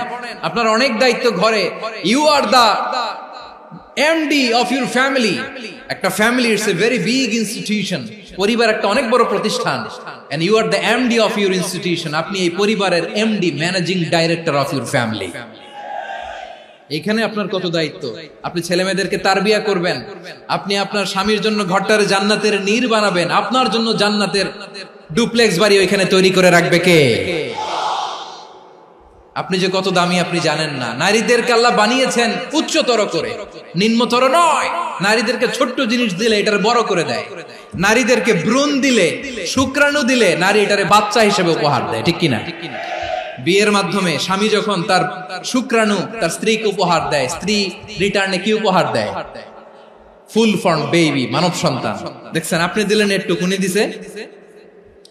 আপনার অনেক দায়িত্ব ঘরে। You are the MD of your family. একটা family it's a very big institution. পরিবার একটা অনেক বড় প্রতিষ্ঠান। And you are the MD of your institution. আপনি এই পরিবারের MD, managing director of your family. এখানে আপনার কত দায়িত্ব। আপনি ছেলে মেয়েদেরকে তারবিয়া করবেন, আপনি আপনার স্বামীর জন্য ঘরটারে জান্নাতের নীর বানাবেন, আপনার জন্য জান্নাতের ডুপ্লেক্স বাড়ি ওইখানে তৈরি করে রাখবে কে? আপনি যে কত দামি আপনি জানেন না। নারীদেরকে আল্লাহ বানিয়েছেন উচ্চতর করে, নিম্নতর নয়। নারীদেরকে ছোট্ট জিনিস দিলে এটার বড় করে দেয়। নারীদেরকে ভ্রূণ দিলে, শুক্রাণু দিলে নারী এটারে বাচ্চা হিসেবে উপহার দেয়, ঠিক কিনা? বিয়ের মাধ্যমে স্বামী যখন তার শুক্রাণু তার স্ত্রীকে উপহার দেয়, স্ত্রী রিটার্নে কি উপহার দেয়? ফুল ফর্ম বেবি, মানব সন্তান। দেখছেন, আপনি দিলেন একটুকুনি, দিছে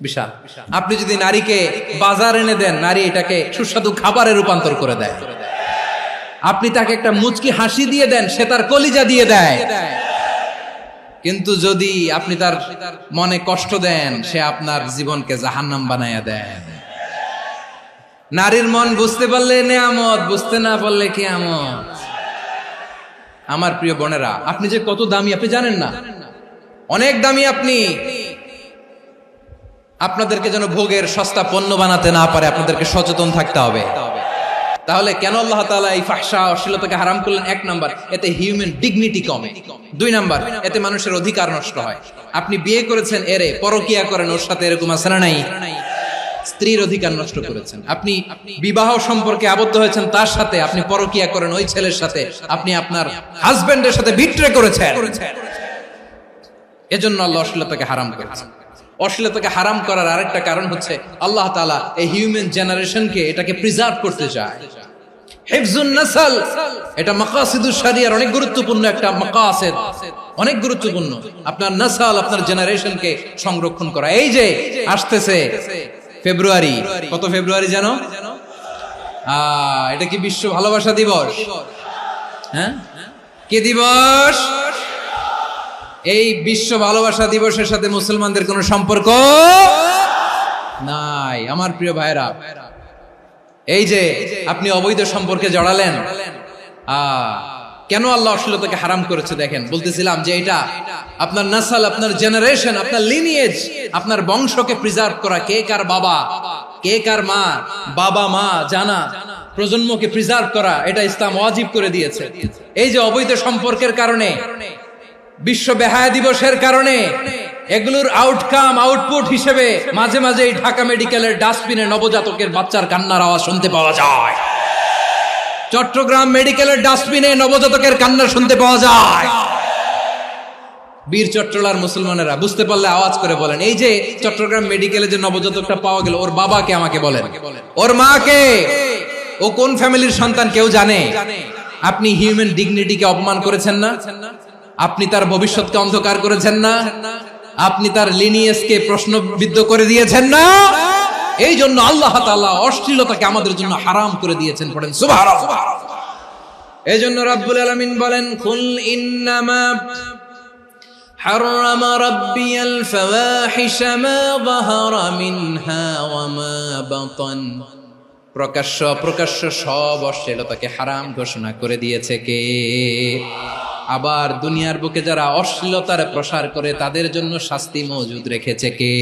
বিশাল। আপনি যদি নারীকে বাজার এনে দেন, নারী এটাকে সুস্বাদু খাবারে রূপান্তর করে দেয়। আপনি তাকে একটা মুচকি হাসি দিয়ে দেন, সে তার কলিজা দিয়ে দেয়। কিন্তু যদি আপনি তার মনে কষ্ট দেন, সে আপনার জীবনকে জাহান্নাম বানায়া দেয়। নারীর মন বুঝতে পারলে নেয়ামত, বুঝতে না পারলে কিয়ামত। আমার প্রিয় বোনেরা, আপনি যে কত দামি আপনি জানেন না। অনেক দামি আপনি। আপনাদেরকে যেন ভোগের সস্তা পণ্য বানাতে না পারে, আপনাদেরকে সচেতন থাকতে হবে। তাহলে কেন আল্লাহ তাআলা এই ফাহশা, অশ্লীলতাকে হারাম করলেন? 1 নাম্বার, এতে হিউম্যান ডিগনিটি কমে। 2 নাম্বার, এতে মানুষের অধিকার নষ্ট হয়। আপনি বিয়ে করেছেন, এরে পরকিয়া করেন, ওর সাথে এরকম আছে না নাই? স্ত্রীর অধিকার নষ্ট করেছেন। আপনি বিবাহ সম্পর্কে আবদ্ধ হয়েছেন তার সাথে, আপনি পরকিয়া করেন ওই ছেলের সাথে, আপনি আপনার হাজবেন্ডের সাথে বিট্রে করেছেন। এজন্য আল্লাহ অশ্লীলতাকে হারাম করেছেন। অশ্লীলতাকে হারাম করার আরেকটা কারণ হচ্ছে আল্লাহ তাআলা এই হিউম্যান জেনারেশনকে এটাকে প্রিজার্ভ করতে চায়। হিফজুন নাসল, এটা মাকাসিদুশ শরিয়ার অনেক গুরুত্বপূর্ণ একটা মাকাসিদ, অনেক গুরুত্বপূর্ণ। আপনার নাসল, আপনার জেনারেশনকে সংরক্ষণ করা। এই যে আসতেছে ফেব্রুয়ারি, কত ফেব্রুয়ারি জানো? এটা কি বিশ্ব ভালোবাসা দিবস? হ্যাঁ, কি দিবস? এই বিশ্ব ভালোবাসা দিবসের সাথে মুসলমানদের কোনো সম্পর্ক নাই। আমার প্রিয় ভাইরা, এই যে আপনি অবৈধ সম্পর্কে জড়ালেন, কেন আল্লাহ অশ্লীলতাকে হারাম করেছে দেখেন। বলতেছিলাম যে এটা আপনার নাসল, আপনার জেনারেশন, আপনার লিনিয়েজ, আপনার বংশকে প্রিজার্ভ করা। কে কার বাবা, কে কার মা, বাবা মা জানা, প্রজন্মকে প্রিজার্ভ করা, এটা ইসলাম ওয়াজিব করে দিয়েছে। এই যে অবৈধ সম্পর্কের কারণে, বিশ্ব বেহায়া দিবসের কারণে, এগুলোর আউটকাম, আউটপুট হিসেবে মাঝে মাঝে এই ঢাকা মেডিকেলের ডাস্টবিনে নবজাতকের বাচ্চার কান্নার আওয়াজ শুনতে পাওয়া যায়। চট্টগ্রাম মেডিকেলের ডাস্টবিনে নবজাতকের কান্না শুনতে পাওয়া যায়। বীর চট্টলার মুসলমানেরা বুঝতে পারলে আওয়াজ করে বলেন, এই যে চট্টগ্রাম মেডিকেলে যে নবজাতকটা পাওয়া গেল, ওর বাবাকে আমাকে বলেন, ওর মাকে, ও কোন ফ্যামিলির সন্তান কেউ জানে? আপনি হিউম্যান ডিগনিটিকে অপমান করেছেন না? আপনি তার ভবিষ্যৎকে অন্ধকার করেছেন না? আপনি তার লিনিয়েজকে প্রশ্নবিদ্ধ করে দিয়েছেন না? এই জন্য আল্লাহ তাআলা অশ্লীলতাকে আমাদের জন্য হারাম করে দিয়েছেন। পড়েন সুবহানাল্লাহ। এই জন্য রাব্বুল আলামিন বলেন, কুল ইন্নামা হারামা রাব্বিয়াল ফাওয়াহিশা মা যাহারা মিনহা ওয়া মা বাতান। প্রকাশ্য অপ্রকাশ্য সব অশ্লীলতাকে হারাম ঘোষণা করে দিয়েছে কে? আবার দুনিয়ার বুকে যারা অশ্লীলতার প্রসার করে তাদের জন্য শাস্তি মজুদ রেখেছে কে?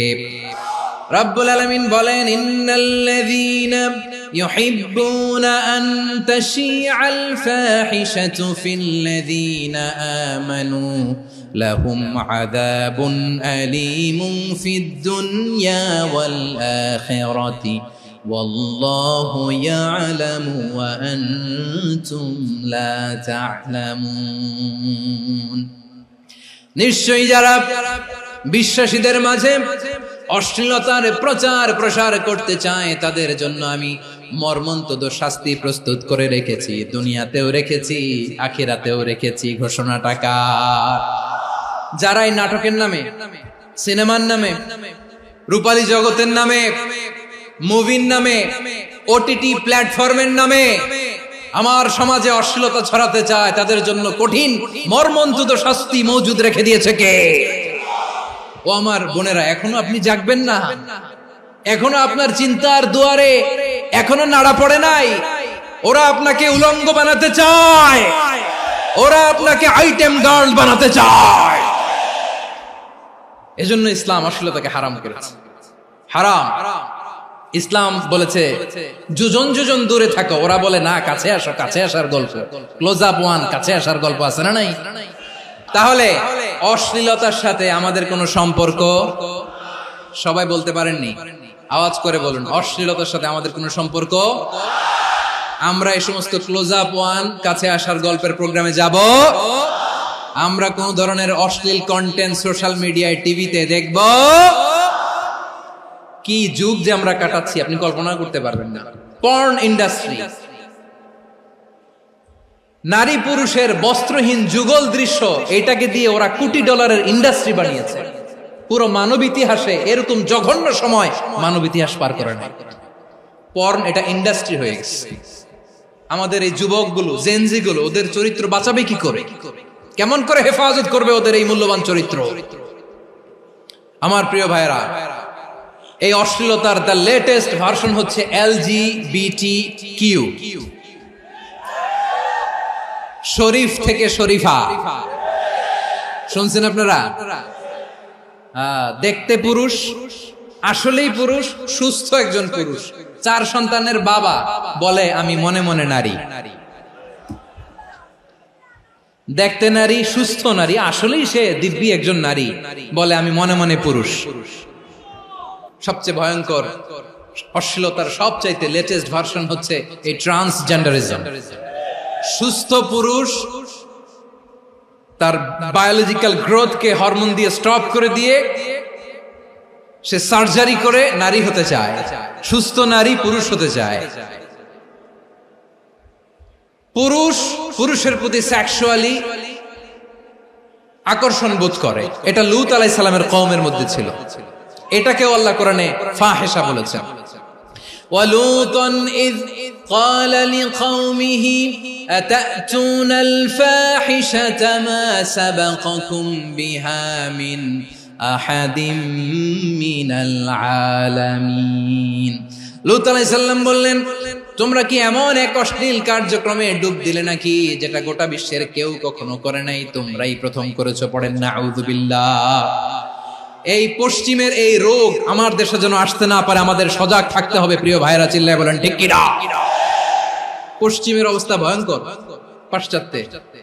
রব্বুল আলামিন বলেন, ইন্নাল্লাযীনা ইউহিব্বুনা আন তাশিআল ফাহিশাতু ফিল্লাযীনা আমানু লাহুম আযাবুন আলীমুন ফিদ দুনিয়া ওয়াল আখিরাতি ওয়াল্লাহু ইয়ালামু ওয়া আনতুম লা তা'লামুন। নিশ্চয়ই যারা বিশ্বাসীদের মাঝে অশ্লীলতার প্রচার প্রসার করতে চায় তাদের জন্য আমি মর্মন্তুদ শাস্তি প্রস্তুত করে রেখেছি, দুনিয়াতেও রেখেছি, আখিরাতেও রেখেছি। ঘোষণাটা কার? যারা এই নাটকের নামে, সিনেমার নামে, রূপালী জগতের নামে, মুভির নামে, ওটিটি প্ল্যাটফর্মের নামে আমার সমাজে অশ্লীলতা ছড়াতে চায় তাদের জন্য কঠিন মর্মন্তুদ শাস্তি মজুদ রেখে দিয়েছে কে? ও আমার বোনেরা, এখনো আপনি জাগবেন না? এখনো আপনার চিন্তার দুয়ারে এখনো নাড়া পড়ে নাই? ওরা আপনাকে উলঙ্গ বানাতে চায়, ওরা আপনাকে আইটেম গার্ল বানাতে চায়। এজন্য ইসলাম অশ্লীলতাকে হারাম করেছে। হারাম। ইসলাম বলেছে যোজন যোজন দূরে থাকো, ওরা বলে না কাছে আসো, কাছে আসার গল্প, ক্লোজ আপ ওয়ান, কাছে আসার গল্প আছে না নাই? তাহলে অশ্লীলতার সাথে আমাদের কোনো সম্পর্ক? সবাই বলতে পারেননি, আওয়াজ করে বলুন, অশ্লীলতার সাথে আমাদের কোনো সম্পর্ক? আমরা এই সমস্ত ক্লোজ আপ ওয়ান, কাছে আসার গল্পের প্রোগ্রামে যাব? আমরা কোন ধরনের অশ্লীল কন্টেন্ট সোশ্যাল মিডিয়ায়, টিভিতে দেখব? কি যুগ যে আমরা কাটাচ্ছি আপনি কল্পনা করতে পারবেন না। পর্ন ইন্ডাস্ট্রি, নারী পুরুষের বস্ত্রহীন যুগল দৃশ্য, এটাকে দিয়ে ওরা কোটি ডলারের ইন্ডাস্ট্রি বানিয়েছে। পুরো মানব ইতিহাসে এরকম জঘন্য সময় মানব ইতিহাস পার করে না। পর্ন এটা ইন্ডাস্ট্রি হয়ে গেছে। আমাদের এই যুবকগুলো, জেনজিগুলো, ওদের চরিত্র বাঁচাবে কি করে? কেমন করে হেফাজত করবে ওদের এই মূল্যবান চরিত্র? আমার প্রিয় ভাইরা, এই অশ্লীলতার দ্য লেটেস্ট ভার্সন হচ্ছে LGBTQ, শরীফ থেকে শরীফা। শুনছেন আপনারা? দেখতে পুরুষ, আসলেই পুরুষ, সুস্থ একজন পুরুষ, 4 সন্তানের বাবা, বলে আমি মনে মনে নারী। দেখতে নারী, সুস্থ নারী, আসলেই সে দিব্যি একজন নারী, বলে আমি মনে মনে পুরুষ। সবচেয়ে ভয়ঙ্কর অশ্লীলতার সবচাইতে লেটেস্ট ভার্সন হচ্ছে এই ট্রান্সজেন্ডারিজম। সুস্থ পুরুষ তার বায়োলজিক্যাল গ্রোথকে হরমোন দিয়ে স্টপ করে দিয়ে সে সার্জারি করে নারী হতে চায়, সুস্থ নারী পুরুষ হতে চায়। পুরুষ পুরুষের প্রতি সেক্সুয়ালি আকর্ষণ বোধ করে, এটা লূত আলাইহিস সালামের কওমের মধ্যে ছিল। এটাকে আল্লাহ কোরআনে ফাহিশা বলেছেন। ওয়ালুতান ইয قال لقومه أتأتون الفاحشة ما سبقكم بها من أحد من العالمين। লূত আলাইহিস সালাম বললেন, তোমরা কি এমন এক অশ্লীল কার্যক্রমে ডুব দিলে নাকি যেটা গোটা বিশ্বের কেউ কখনো করে নাই, তোমরাই প্রথম করেছো? পড়েন নাউযুবিল্লাহ। এই পশ্চিমের এই রোগ আমার দেশে যেন আসতে না পারে, আমাদের সজাগ থাকতে হবে। প্রিয় ভাইরা, চিল্লায় বলেন ঠিক কি না? পশ্চিমের অবস্থা ভয়ঙ্কর। পাশ্চাত্যে,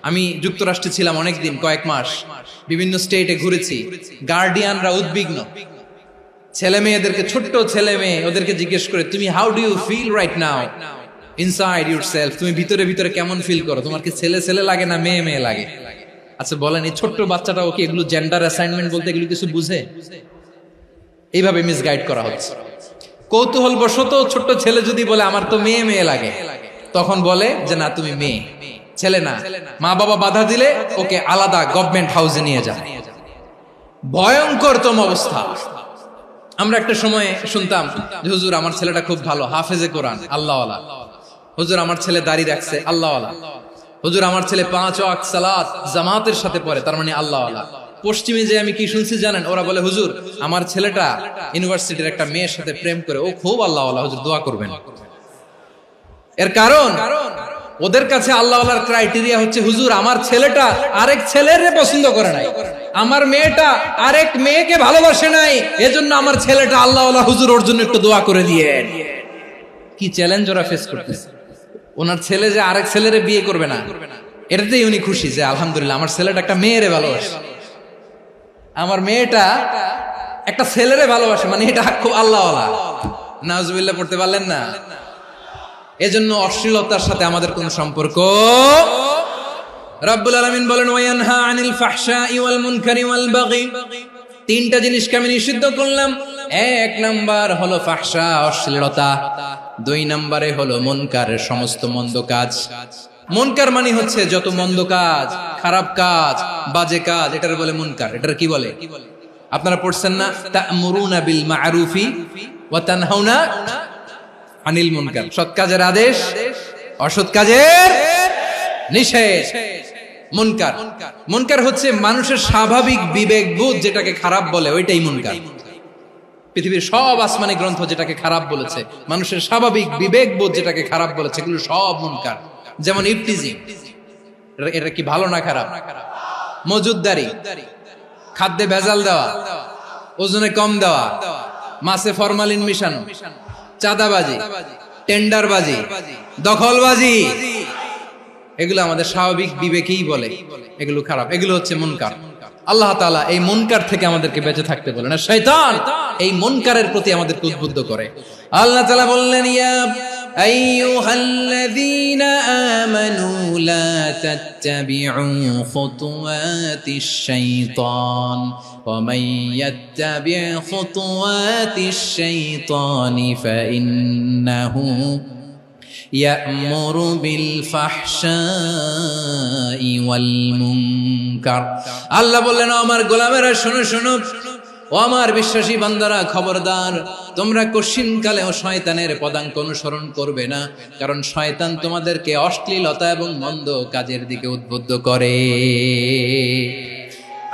আমি যুক্তরাষ্ট্রে ছিলাম অনেকদিন, কয়েক মাস, বিভিন্ন স্টেটে ঘুরেছি। গার্ডিয়ানরা উদ্বিগ্ন, ছেলে মেয়েদেরকে, ছোট্ট ছেলে মেয়ে, ওদেরকে জিজ্ঞেস করে, তুমি how do you feel right now inside yourself? তুমি ভিতরে ভিতরে কেমন ফিল করো? তোমার কি ছেলে ছেলে লাগে না মেয়ে মেয়ে লাগে? আচ্ছা বলেন, এই ছোট্ট বাচ্চাটাও কি এগুলো জেন্ডার অ্যাসাইনমেন্ট বলতে এগুলো কিছু বুঝে? এইভাবে মিসগাইড করা হচ্ছে। কৌতূহল বশত ছোট্ট ছেলে যদি বলে আমার তো মেয়ে মেয়ে লাগে, তখন বলে যে না তুমি মেয়ে, ছেলে না। মা বাবা বাধা দিলে ওকে আলাদা গভর্নমেন্ট হাউসে নিয়ে যায়। ভয়ঙ্করতম অবস্থা। আমরা একটা সময় শুনতাম যে হুজুর আমার ছেলেটা খুব ভালো, হাফেজে কোরআন, আল্লাহওয়ালা। হুজুর আমার ছেলে দাড়ি রাখছে, আল্লাহওয়ালা। হুজুর আমার ছেলে 5 ওয়াক্ত সালাত জামাতের সাথে পড়ে, তার মানে আল্লাহওয়ালা। পশ্চিমে যে আমি কি শুনছি জানেন? ওরা বলে হুজুর আমার ছেলেটা ইউনিভার্সিটির একটা মেয়ের সাথে প্রেম করে, ও খুব আল্লাহওয়ালা, হুজুর দোয়া করবেন। এর কারণ ওদের কাছে আল্লাহওয়ালার ক্রাইটেরিয়া হচ্ছে, হুজুর আমার ছেলেটা আরেক ছেলের পছন্দ করে নাই, আমার মেয়েটা আরেক মেয়েকে ভালোবাসে নাই, এজন্য আমার ছেলেটা আল্লাহওয়ালা, হুজুর ওর জন্য একটু দোয়া করে দিয়ে। কি চ্যালেঞ্জ ওরা ফেস করতেছে। ওনার ছেলে যে আরেক ছেলেরে বিয়ে করবে না, এটাতেই উনি খুশি যে আলহামদুলিল্লাহ আমার ছেলেটা একটা মেয়েরে ভালোবাসে, আমার মেয়েটা একটা ছেলেরে ভালোবাসে, মানে এটা খুব আল্লাহওয়ালা। নাউজুবিল্লাহ পড়তে পারলেন না? এজন্য অশ্লীলতার সাথে আমাদের কোন সম্পর্ক। রব্বুল আলামিন বলেন ওয়ায়ানহা আনিল ফাহশাই ওয়াল মুনকারি ওয়াল বাগি, তিনটা জিনিসকে আমি নিষিদ্ধ করলাম। এক নাম্বার হলো ফাহশা, অশ্লীলতা। দুই নম্বরে হলো মুনকার, সমস্ত মন্দ কাজ। মুনকার মানে হচ্ছে যত মন্দ কাজ, খারাপ কাজ, বাজে কাজ, এটার বলে মুনকার। এটার কি বলে? আপনারা পড়ছেন না, তা'মুরুনা বিল মা'রুফি ওয়া তানহাউনা আনিল মুনকার। সৎ কাজের আদেশ, অসৎ কাজের নিষেধ। মুনকার, মুনকার হচ্ছে মানুষের স্বাভাবিক বিবেকবোধ যেটাকে খারাপ বলে, ওইটাই মুনকার। পৃথিবীর সব আসমানি গ্রন্থ যেটাকে খারাপ বলেছে, মানুষের স্বাভাবিক বিবেকবোধ যেটাকে খারাপ বলেছে, এগুলো সব মুনকার। যেমন ইফতিজিং, এটা কি ভালো না খারাপ? মজুদদারি, খাদ্যে ভেজাল দেওয়া, ওজনে কম দেওয়া, মাছে ফরমালিন মিশানো, চাঁদাবাজি, টেন্ডারবাজি, দখলবাজি, এগুলো আমাদের স্বাভাবিক বিবেকেই বলে এগুলো খারাপ, এগুলো হচ্ছে মুনকার। আল্লাহ তাআলা এই মুনকার থেকে আমাদেরকে বেঁচে থাকতে বলেন, আর শয়তান এই মুনকারের প্রতি আমাদেরকে উদ্বুদ্ধ করে। আল্লাহ তাআলা বললেন, ইয়া আইয়ুহাল্লাযীনা আমানু লা তাত্তাবিউ খুতুওয়াতিশ শাইতান ওয়া মান ইয়াত্তাবি' খুতুওয়াতিশ শাইতানি ফাইন্নাহু ইয়া'মুরু বিল ফাহশাই ওয়াল মুনকার। আল্লাহ বললেন, আমার গোলামেরা শোনো শোনো, ও আমার বিশ্বাসী বান্দারা খবরদার, তোমরা কশিনকালেও শয়তানের পদাঙ্ক অনুসরণ করবে না, কারণ শয়তান তোমাদেরকে অশ্লীলতা এবং মন্দ কাজের দিকে উদ্বুদ্ধ করে।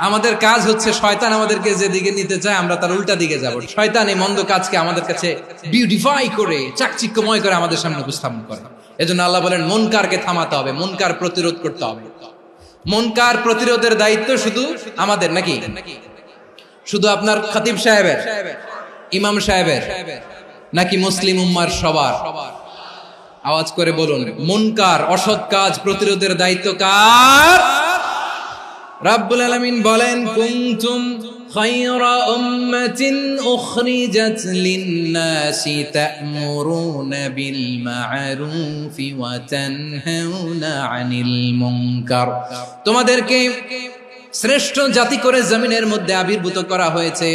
আমাদের কাজ হচ্ছে শয়তান আমাদেরকে যেদিকে নিতে চায় আমরা তার উল্টা দিকে যাব। শয়তান এই মন্দ কাজকে আমাদের কাছে বিউটিফাই করে, চাকচিক্যময় করে আমাদের সামনে উপস্থাপন করে। এজন্য আল্লাহ বলেন মুনকারকে থামাতে হবে, মুনকার প্রতিরোধ করতে হবে। মুনকার প্রতিরোধের দায়িত্ব শুধু আমাদের নাকি? শুধু আপনার খতিব সাহেবের, ইমাম সাহেবের, নাকি মুসলিম উম্মার সবার? আওয়াজ করে বলুন, মুনকার অসৎ কাজ প্রতিরোধের দায়িত্ব কার? রাব্বুল আলামিন বলেন, কুনতুম খায়রা উম্মাতিন উখরিজাত লিন-নাসি তা'মুরুনা বিল মা'রুফি ওয়া তানহাউনা আনিল মুনকার। তোমাদেরকে শ্রেষ্ঠ জাতি করে জমিনের মধ্যে আবির্ভূত করা হয়েছে,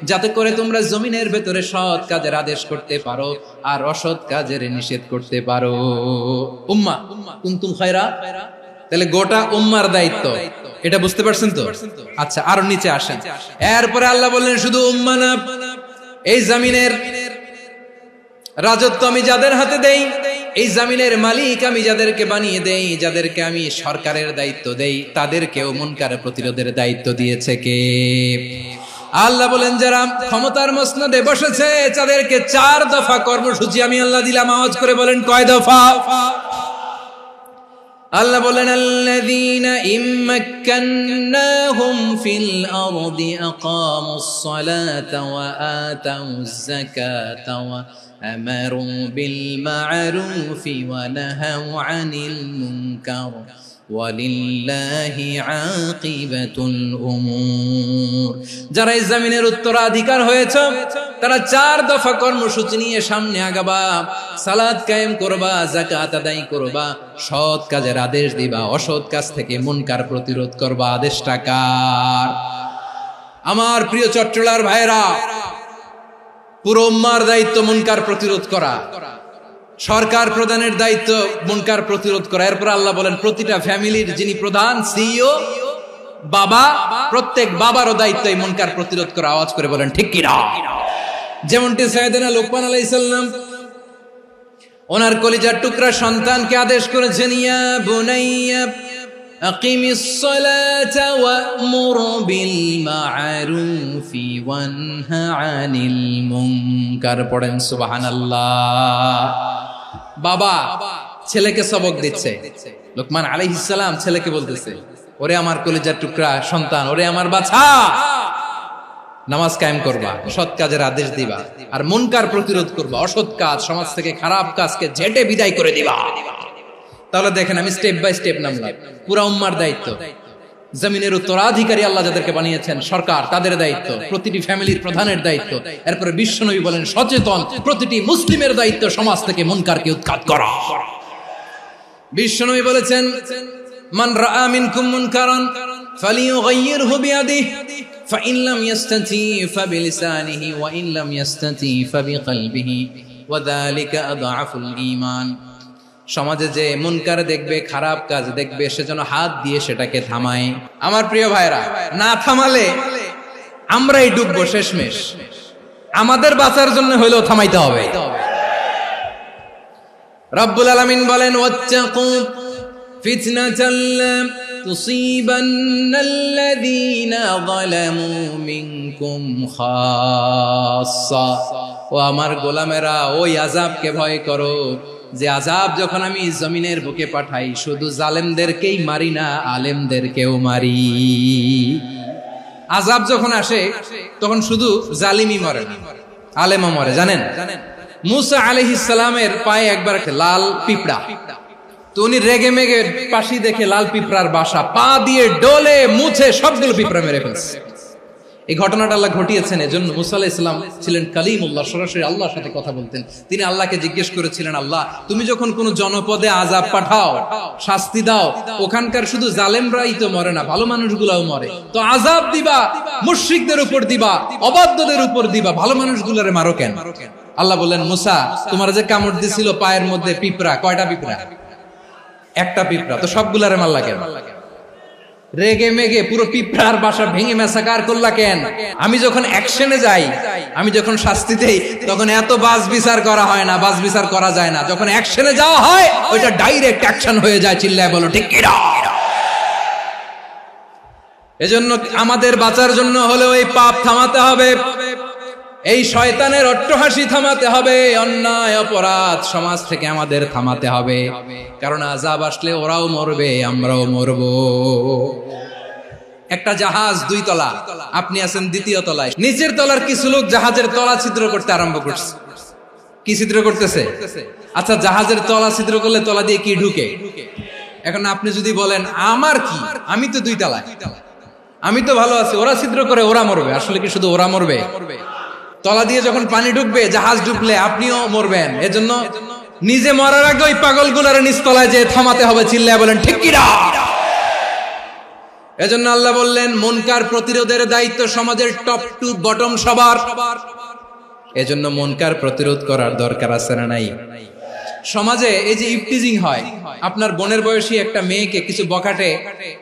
যাতে করে তোমরা জমিনের ভেতরে সৎ কাজের আদেশ করতে পারো আর অসৎ কাজের নিষেধ করতে পারো। উম্মাহ, কুনতুম খায়রা, তাহলে গোটা উম্মার দায়িত্ব, এটা বুঝতে পারছেন তো? আচ্ছা, আরো নিচে আসেন। এরপরে আল্লাহ বললেন, শুধু উম্মাহ না, এই জমিনের রাজত্ব আমি যাদের হাতে দেই, এই জমিনের মালিক আমি যাদেরকে বানিয়ে দেই, যাদেরকে আমি সরকারের দায়িত্ব দেই, তাদেরকেও মুনকার প্রতিরোধের দায়িত্ব দিয়েছে কে? আল্লাহ বলেন, যারা ক্ষমতার মসনদে বসেছে তাদেরকে 4 দফা কর্মসূচি আমি আল্লাহ দিলাম। আওয়াজ করে বলেন, কয় দফা? আল্লাহ বলেন, আল্লাযীনা ইম্মাক্কান্নাহুম ফিল আরদি আকামুস সালাতা ওয়া আতাউয যাকাতা ওয়া আমারু বিল মা'রুফি ওয়া নাহাউ আনিল মুনকার ওয়ালিল্লাহি আকিবাতুল উমুর। যারা এই জমিনের উত্তরাধিকার হয়েছে তারা 4 দফা কর্মসূচি নিয়ে সামনে আগাবা। সালাত কায়েম করবা, যাকাত আদায় করবা, সৎ কাজের আদেশ দিবা, অসৎ কাজ থেকে মুনকার প্রতিরোধ করবা। আদেশটা কার? আমার প্রিয় চট্টলার ভাইরা, পুরো উম্মার দায়িত্ব মুনকার প্রতিরোধ করা, সরকার প্রধানের দায়িত্ব মুনকার প্রতিরোধ করা। এরপর আল্লাহ বলেন, প্রতিটা ফ্যামিলির যিনি প্রধান সিইও বাবা, প্রত্যেক বাবারও দায়িত্ব এই মুনকার প্রতিরোধ করা। আওয়াজ করে বলেন ঠিক কি না? যেমনটি সাইয়েদনা লুকমান আলাইহিস সালাম ওনার কলিজার টুকরা সন্তানকে আদেশ করেছেন, ইয়া বুনাইয়া আকিমিস সালাতা ওয়া'মুর বিল মা'রুফি ওয়ানহা আনিল মুনকার। পড়েন সুবহানাল্লাহ। বাবা ছেলেকে সবক দিচ্ছে। লোকমান আলাইহিস সালাম ছেলেকে বলতেছে, ওরে আমার কলিজার টুকরা সন্তান, ওরে আমার বাছা, নামাজ কায়েম করবা, সৎ কাজের আদেশ দিবা, আর মুনকার প্রতিরোধ করবা, অসৎ কাজ, সমাজ থেকে খারাপ কাজকে ঝেঁটে বিদায় করে দিবা। তাহলে দেখেন আমি স্টেপ বাই স্টেপ নামলাম। পুরা উম্মার দায়িত্ব, জমিনের উত্তরাধিকারী আল্লাহ যাদেরকে বানিয়েছেন সরকার, তাদের দায়িত্ব, প্রতিটি ফ্যামিলির প্রধানের দায়িত্ব, এরপরে বিশ্বনবী বলেন সচেতন প্রতিটি মুসলিমের দায়িত্ব সমাজ থেকে মুনকারকে উৎখাত করা। বিশ্বনবী বলেছেন, মান রাআ মিনকুম মুনকারান ফালিয়ুগাইয়িরহু বিয়াদিহি ফাইন লাম ইয়াস্তাতি ফাবিলিসানিহি ওয়া ইন লাম ইয়াস্তাতি ফাবিকলবিহি ওয়া যালিকা আযআফুল ঈমান। সমাজে যে মুনকার দেখবে, খারাপ কাজ দেখবে, সে যেন হাত দিয়ে সেটাকে থামায়। আমার প্রিয় ভাইরা, না থামালে আমরাই ডুববো শেষমেশ। আমাদের বাঁচার জন্য হইলেও থামাইতে হবে। রব্বুল আলামিন বলেন, ওয়াত্তাকু ফিতনাতাল লা তুসিবান্নাল্লাযীনা যালামু মিনকুম খাসসা। ও আমার গোলামেরা, ওই আযাবকে ভয় করো যে আযাব যখন আমি জমিনের বুকে পাঠাই, শুধু জালেমদেরকেই মারি না, আলেমদেরকেও মারি। আযাব যখন আসে তখন শুধু জালিমই মরে না, আলেমও মরে। জানেন, মুসা আলাইহিস সালামের পায়ে একবার লাল পিঁপড়া, তো উনি রেগে মেগে পাশি দেখে লাল পিঁপড়ার বাসা, পা দিয়ে ডলে মুছে সবগুলো পিঁপড়া মেরে ফেলছে। এই ঘটনাটা আল্লাহ ঘটিয়েছেন। এজন্য মুসা আলাইহিস সালাম ছিলেন কালিমুল্লাহ, সরাসরি আল্লাহর সাথে কথা বলতেন। তিনি আল্লাহকে জিজ্ঞেস করেছিলেন, আল্লাহ তুমি যখন কোন জনপদে আযাব পাঠাও, শাস্তি দাও, ওখানকার শুধু জালেমরাই তো মরে না, ভালো মানুষগুলাও মরে, তো আযাব দিবা মুশরিকদের উপর দিবা, অবাধ্যদের উপর দিবা, ভালো মানুষগুলোরে মারো কেন? আল্লাহ বললেন, মুসা তোমার যে কামড় দিছিল পায়ের মধ্যে পিঁপড়া, কয়টা পিঁপড়া? একটা পিঁপড়া, তো সবগুলারে মারলা কেন? রেগে মেগে পুরো পিঁপড়ার বাসা ভেঙে মেসাকার করলা কেন? আমি যখন অ্যাকশনে যাই, আমি যখন শাস্তি দেই, তখন এত বাস বিচার করা হয় না, বাস বিচার করা যায় না। যখন অ্যাকশনে যাওয়া হয়, ওইটা ডাইরেক্ট অ্যাকশন হয়ে যায়। চিল্লায় বলো ঠিক কি না? এজন্য আমাদের বাঁচার জন্য হলেও এই পাপ থামাতে হবে, এই শয়তানের অট্টহাসি থামাতে হবে, অন্যায় অপরাধ সমাজ থেকে আমাদের থামাতে হবে। কারণ আযাব আসলে ওরাও মরবে, আমরাও মরব। একটা জাহাজ 2 তলা, আপনি আছেন 2য় তলায়। নিচের তলার কিছু লোক জাহাজের তলা ছিদ্র করতে আরম্ভ করছে। কি ছিদ্র করতেছে? আচ্ছা, জাহাজের তলা ছিদ্র করলে তলা দিয়ে কি ঢুকে? এখন আপনি যদি বলেন আমার কি, আমি তো 2 তলায়, আমি তো ভালো আছি, ওরা ছিদ্র করে ওরা মরবে। আসলে কি শুধু ওরা মরবে? তলা দিয়ে যখন পানি ঢুকবে, জাহাজ ঢুকলে আপনিও মরবেন। এজন্য নিজে মরার আগে ওই পাগলগুলোর নিচতলায় যে থামাতে হবে। চিল্লায় বলেন ঠিক কি না? এজন্য আল্লাহ বললেন, মুনকার প্রতিরোধের দায়িত্ব সমাজের টপ টু বটম সবার। এজন্য মুনকার প্রতিরোধ করার দরকার আছে না নাই? সমাজে এই যে ইফটিজিং হয়, আপনার বোনের বয়সী একটা মেয়েকে কিছু বখাটে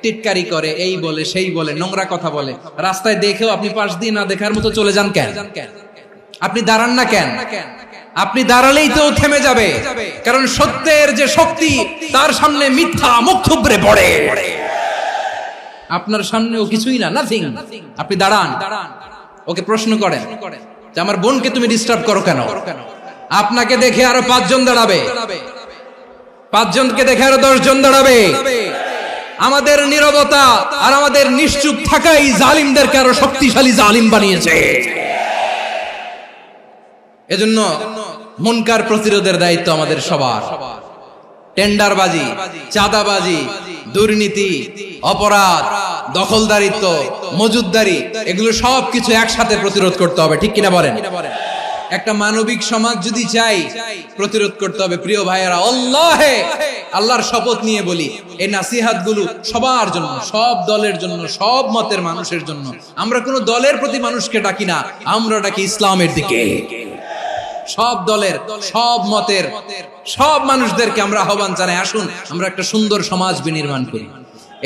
টিটকারি করে, এই বলে সেই বলে, নোংরা কথা বলে, রাস্তায় দেখেও আপনি পাশ দিয়ে না দেখার মতো চলে যান কেন? আপনি দাঁড়ান না কেন? আপনি দাঁড়ালেই তো থেমে যাবে, কারণ সত্যের যে শক্তি, তার সামনে মিথ্যা মুখ থুবড়ে পড়ে। আপনার সামনে ও কিছুই না, নাথিং। আপনি দাঁড়ান, ওকে প্রশ্ন করেন যে আমার বোনকে তুমি ডিস্টার্ব করো কেন? আপনাকে দেখে আরো 5 জন দাঁড়াবে, 5 জনকে দেখে আরো 10 জন দাঁড়াবে। আমাদের নীরবতা আর আমাদের নিশ্চুপ থাকাই জালিমদেরকে আরো শক্তিশালী জালিম বানিয়েছে। এজন্য মুনকার প্রতিরোধের দায়িত্ব আমাদের সবার। টেন্ডারবাজি, চাঁদাবাজি, দুর্নীতি, অপরাধ, দখলদারিত্ব, মজুদদারি, এগুলো সবকিছু একসাথে প্রতিরোধ করতে হবে। ঠিক কিনা বলেন? একটা মানবিক সমাজ যদি চাই, প্রতিরোধ করতে হবে। প্রিয় ভাইয়েরা, আল্লাহর শপথ নিয়ে বলি, এই নাসিহাত গুলো সবার জন্য, সব দলের জন্য, সব মতের মানুষের জন্য। আমরা কোনো দলের প্রতি মানুষকে ডাকি না, আমরা ডাকি ইসলামের দিকে। সব দলের, সব মতের, সব মানুষদেরকে আমরা আহ্বান জানাই, আসুন আমরা একটা সুন্দর সমাজ বিনির্মাণ করি।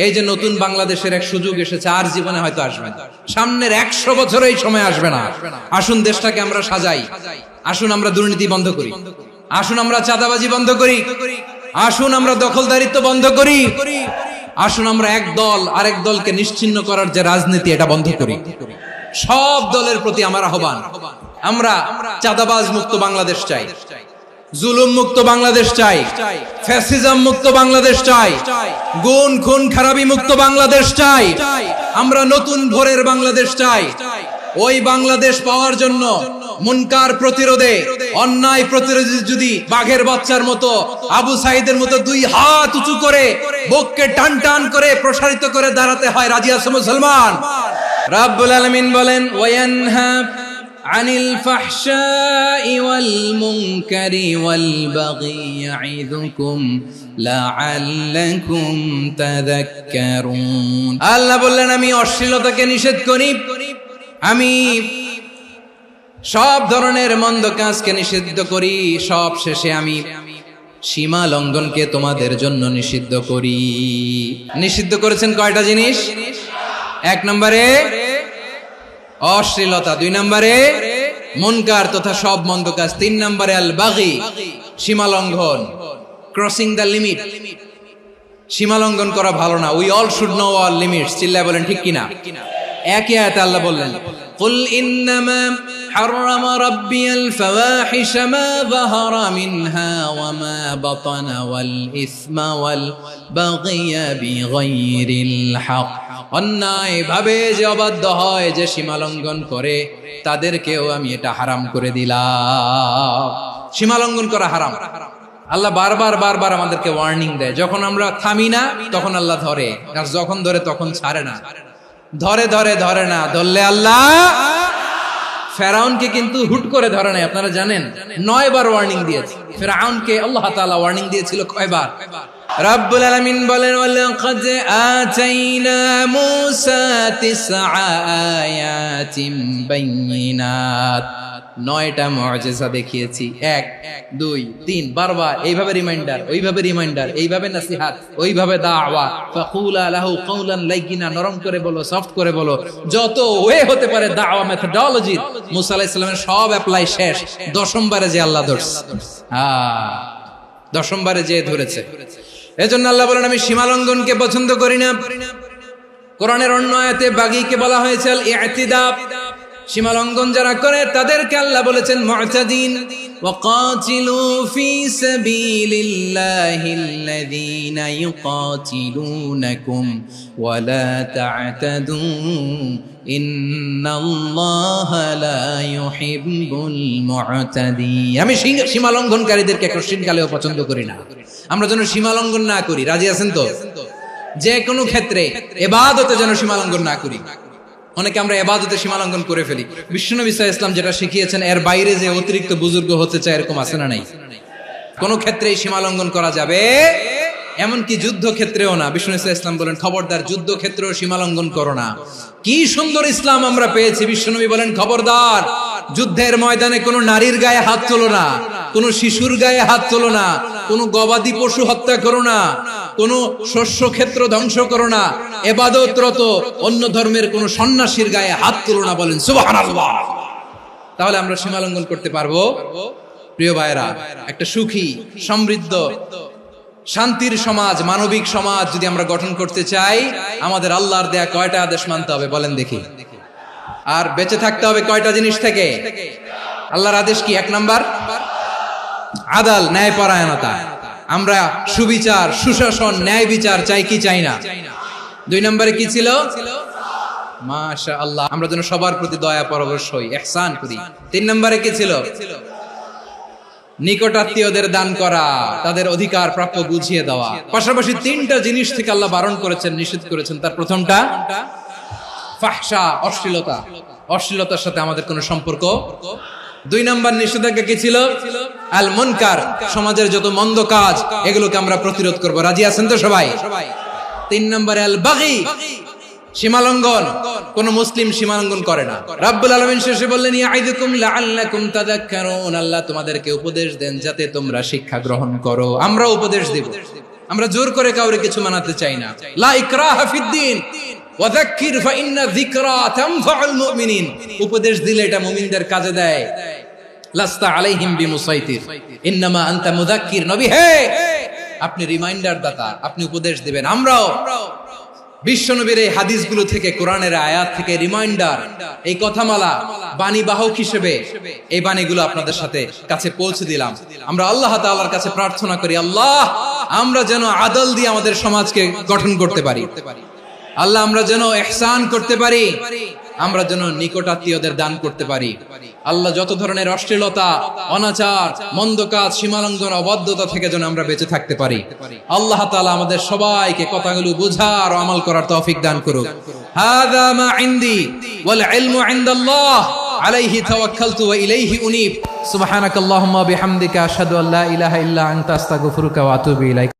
এই যে নতুন বাংলাদেশের এক সুযোগ এসেছে, আর জীবনে হয়তো আসবে না, সামনের 100 বছর এই সময় আসবে না। আসুন দেশটাকে আমরা সাজাই, আসুন আমরা দুর্নীতি বন্ধ করি, আসুন আমরা চাঁদাবাজি বন্ধ করি, আসুন আমরা দখলদারিত্ব বন্ধ করি, আসুন আমরা এক দল আরেক দলকে নিশ্চিহ্ন করার যে রাজনীতি, এটা বন্ধ করি। সব দলের প্রতি আমার আহ্বান, আমরা চাঁদাবাজ মুক্ত বাংলাদেশ চাই, জুলুম মুক্ত বাংলাদেশ চাই, ফ্যাসিজম মুক্ত বাংলাদেশ চাই, গুণ খুন খারাপি মুক্ত বাংলাদেশ চাই, আমরা নতুন ভোরের বাংলাদেশ চাই। ওই বাংলাদেশ পাওয়ার জন্য মুনকার প্রতিরোধে, অন্যায় প্রতিরোধে যদি বাঘের বাচ্চার মতো, আবু সাইদের মতো দুই হাত উঁচু করে বুককে টান টান করে প্রসারিত করে দাঁড়াতে হয়, রাজি আছো মুসলমান? রাব্বুল আলামিন বলেন, ওয়ায়ানহা আনিল ফাহশাই ওয়াল মুনকারি ওয়াল বাগি ইয়াইযুকুম লাআল্লাকুম তাযাক্কারুন। আল্লাহ বললেন, আমি অশ্লীলতাকে নিষেধ করি, আমি সব ধরনের মন্দ কাজকে নিষিদ্ধ করি, সব শেষে আমি সীমা লঙ্ঘনকে তোমাদের জন্য নিষিদ্ধ করি। নিষিদ্ধ করেছেন কয়টা জিনিস? 1 নম্বরে অশ্লীলতা, 2 নম্বরে মুনকার তথা সব মন্দ কাজ, 3 নম্বরে আল বাগি সীমা লঙ্ঘন, ক্রসিং দ্য লিমিট। সীমা লঙ্ঘন করা ভালো না। We all should know our limits. চিল্লায় বলেন ঠিক কিনা? একই আয়াতে আল্লাহ বললেন, কুল ইন্নামা হারামা রাব্বিয়াল ফাওয়াহিশা মা যাহারা মিনহা ওয়া মা বাতানা ওয়াল ইসমা ওয়াল বাগিয়া বিগাইরিল হক। অন্যায় ভাবে যে অবাধ্য হয়, যে সীমা লঙ্ঘন করে, তাদেরকেও আমি এটা হারাম করে দিলাম। সীমা লঙ্ঘন করা হারাম। আল্লাহ বারবার বারবার আমাদেরকে ওয়ার্নিং দেয়। যখন আমরা থামি না তখন আল্লাহ ধরে, আর যখন ধরে তখন ছাড়ে না। ধরে ধরে ধরে না, ধরলে আল্লাহ। ফেরাউনকে কিন্তু হুট করে ধরে নাই, আপনারা জানেন 9 বার ওয়ার্নিং দিয়েছে। ফেরাউনকে আল্লাহ তাআলা ওয়ার্নিং দিয়েছিল কয়বার? রাব্বুল আলামিন বলেন, ওয়ালাকাদ আতাইনা মূসা 9 আয়াতিন বাইয়িনাত। 9টা মুআজিজা দেখিয়েছি, 1 2 3 বারবার এইভাবে রিমাইন্ডার, ওইভাবে রিমাইন্ডার, এইভাবে নসিহত, ওইভাবে দাওয়া। ফাকুলা লাহু কাওলান লাইয়িনা, নরম করে বলো, সফট করে বলো, যত ওয়ে হতে পারে দাওয়া মেথডোলজি। মুসা আলাইহিস সালামের সব অ্যাপ্লাই শেষ, 10ম বারে যে আল্লাহ ধরছে। 10ম বারে যে ধরেছে। এজন্য আল্লাহ বলেন, আমি সীমা লঙ্ঘনকে পছন্দ করি না। কোরআনের অন্য আয়াতে বাগীকে বলা হয়েছে আল ইতিদা। সীমা লঙ্ঘন যারা করে তাদেরকে আল্লাহ বলেছেন মুতাদিন। ওয়াকাতিলু ফি সাবিলিল্লাহিল্লাযীনা ইউকাতিলুনাকুম ওয়া লা তা'তাদু ইন্নাল্লাহা লা ইউহিব্বুল মুতাদিন। আমি সীমা লঙ্ঘনকারীদেরকে কোশ্চিনকালেও পছন্দ করি না। আমরা যেন সীমা লঙ্ঘন না করি, রাজি আছেন তো? যে কোনো ক্ষেত্রে ইবাদতে যেন সীমা লঙ্ঘন না করি। অনেকে আমরা ইবাদতে সীমা লঙ্ঘন করে ফেলি। বিশ্বনবী সাল্লাল্লাহু আলাইহি ওয়াসাল্লাম যেটা শিখিয়েছেন, এর বাইরে যে অতিরিক্ত বুজুর্গ হতে চায়, এরকম আছে না নাই? কোন ক্ষেত্রেই সীমা লঙ্ঘন করা যাবে, এমনকি যুদ্ধ ক্ষেত্রেও না। বিশ্বনবী সাল্লাল্লাহু আলাইহি ওয়াসাল্লাম বলেন, খবরদার যুদ্ধ ক্ষেত্রেও সীমা লঙ্ঘন করো না। কি সুন্দর ইসলাম আমরা পেয়েছি। বিশ্বনবী বলেন, খবরদার যুদ্ধের ময়দানে কোনো নারীর গায়ে হাত তোলো না, কোনো শিশুর গায়ে হাত তোলো না, কোনো গবাদি পশু হত্যা করো না, কোনো শস্য ক্ষেত্র ধ্বংস করো না, ইবাদতরত অন্য ধর্মের কোনো সন্ন্যাসীর গায়ে হাত তোলো না। বলেন সুবহানাল্লাহ। তাহলে আমরা সীমা লঙ্ঘন করতে পারবো। প্রিয় ভাইরা, একটা সুখী, সমৃদ্ধ, শান্তির সমাজ, মানবিক সমাজ যদি আমরা গঠন করতে চাই, আমাদের আল্লাহর দেয়া কয়টা আদেশ মানতে হবে বলেন দেখি? আর বেঁচে থাকতে হবে কয়টা জিনিস থেকে? আল্লাহর আদেশ কি? 1 নাম্বার আদাল, ন্যায়পরায়ণতা। আমরা সুবিচার, সুশাসন, ন্যায় বিচার চাই কি চাই না? 2 নম্বরে কি ছিল? মাশাআল্লাহ, আমরা যেন সবার প্রতি দয়া পরবশ হই, ইহসান করি। 3 নম্বরে কি ছিল? নিকটাত্মীয়দের দান করা, তাদের অধিকার প্রাপ্য বুঝিয়ে দেওয়া। পাশাপাশি 3টা জিনিস থেকে আল্লাহ বারণ করেছেন, নিষেধ করেছেন। তার প্রথমটা ফাহশা, অশ্লীলতা। অশ্লীলতার সাথে আমাদের কোনো সম্পর্ক। 2 নম্বর নিষেধাজ্ঞা কি ছিল? আল মুনকার, সমাজের যত মন্দ কাজ, এগুলোকে আমরা প্রতিরোধ করব। রাজি আছেন তো সবাই? 3 নম্বরে আল বাগী, সীমালঙ্ঘন। কোন মুসলিম সীমালঙ্ঘন করে না। রাব্বুল আলামিন শেষে বললেন, ইয়াইদুকুম লাআল্লাকুম তাযাক্কারুন। আল্লাহ তোমাদেরকে উপদেশ দেন যাতে তোমরা শিক্ষা গ্রহণ করো। আমরা উপদেশ দেব, আমরা জোর করে কাউরে কিছু মানাতে চাই না। লা ইকরাহা ফিদ্দিন ওয়াযাক্কির ফাইন্না যিকরা তানফাউল মুমিনিন। উপদেশ দিলে এটা মুমিনদের কাজে দেয়। লাস্তা আলাইহিম বিমুসাইতির ইন্নামা আনতা মুযাক্কির। নবী হে, আপনি রিমাইন্ডার দাতা, আপনি উপদেশ দিবেন। আমরাও বিশ্বনবীর এই হাদিসগুলো থেকে, কোরআনের আয়াত থেকে রিমাইন্ডার, এই কথামালা বাণী বাহক হিসেবে এই বাণীগুলো আপনাদের সাথে কাছে পৌঁছে দিলাম। আমরা আল্লাহ তাআলার কাছে প্রার্থনা করি, আল্লাহ আমরা যেন আদল দিয়ে আমাদের সমাজকে গঠন করতে পারি। আল্লাহ আমরা যেন ইহসান করতে পারি, আমরা যেন নিকটাত্মীয়দের দান করতে পারি। আল্লাহ যত ধরনের অশ্লীলতা, অনাচার, মন্দ কাজ, সীমালঙ্ঘন, অবাধ্যতা থেকে যেন আমরা বেঁচে থাকতে পারি। আল্লাহ তাআলা আমাদের সবাইকে কথাগুলো বোঝার ও আমল করার তৌফিক দান করুক। হাযা মা ইনদি ওয়াল ইলমু ইনদাল্লাহ আলাইহি তাওয়াক্কালতু ওয়া ইলাইহি উনীব। সুবহানাকাল্লাহুম্মা বিহামদিকা আশহাদু আল্লা ইলাহা ইল্লা আনতা আস্তাগফিরুকা ওয়া আতুবু ইলাইক।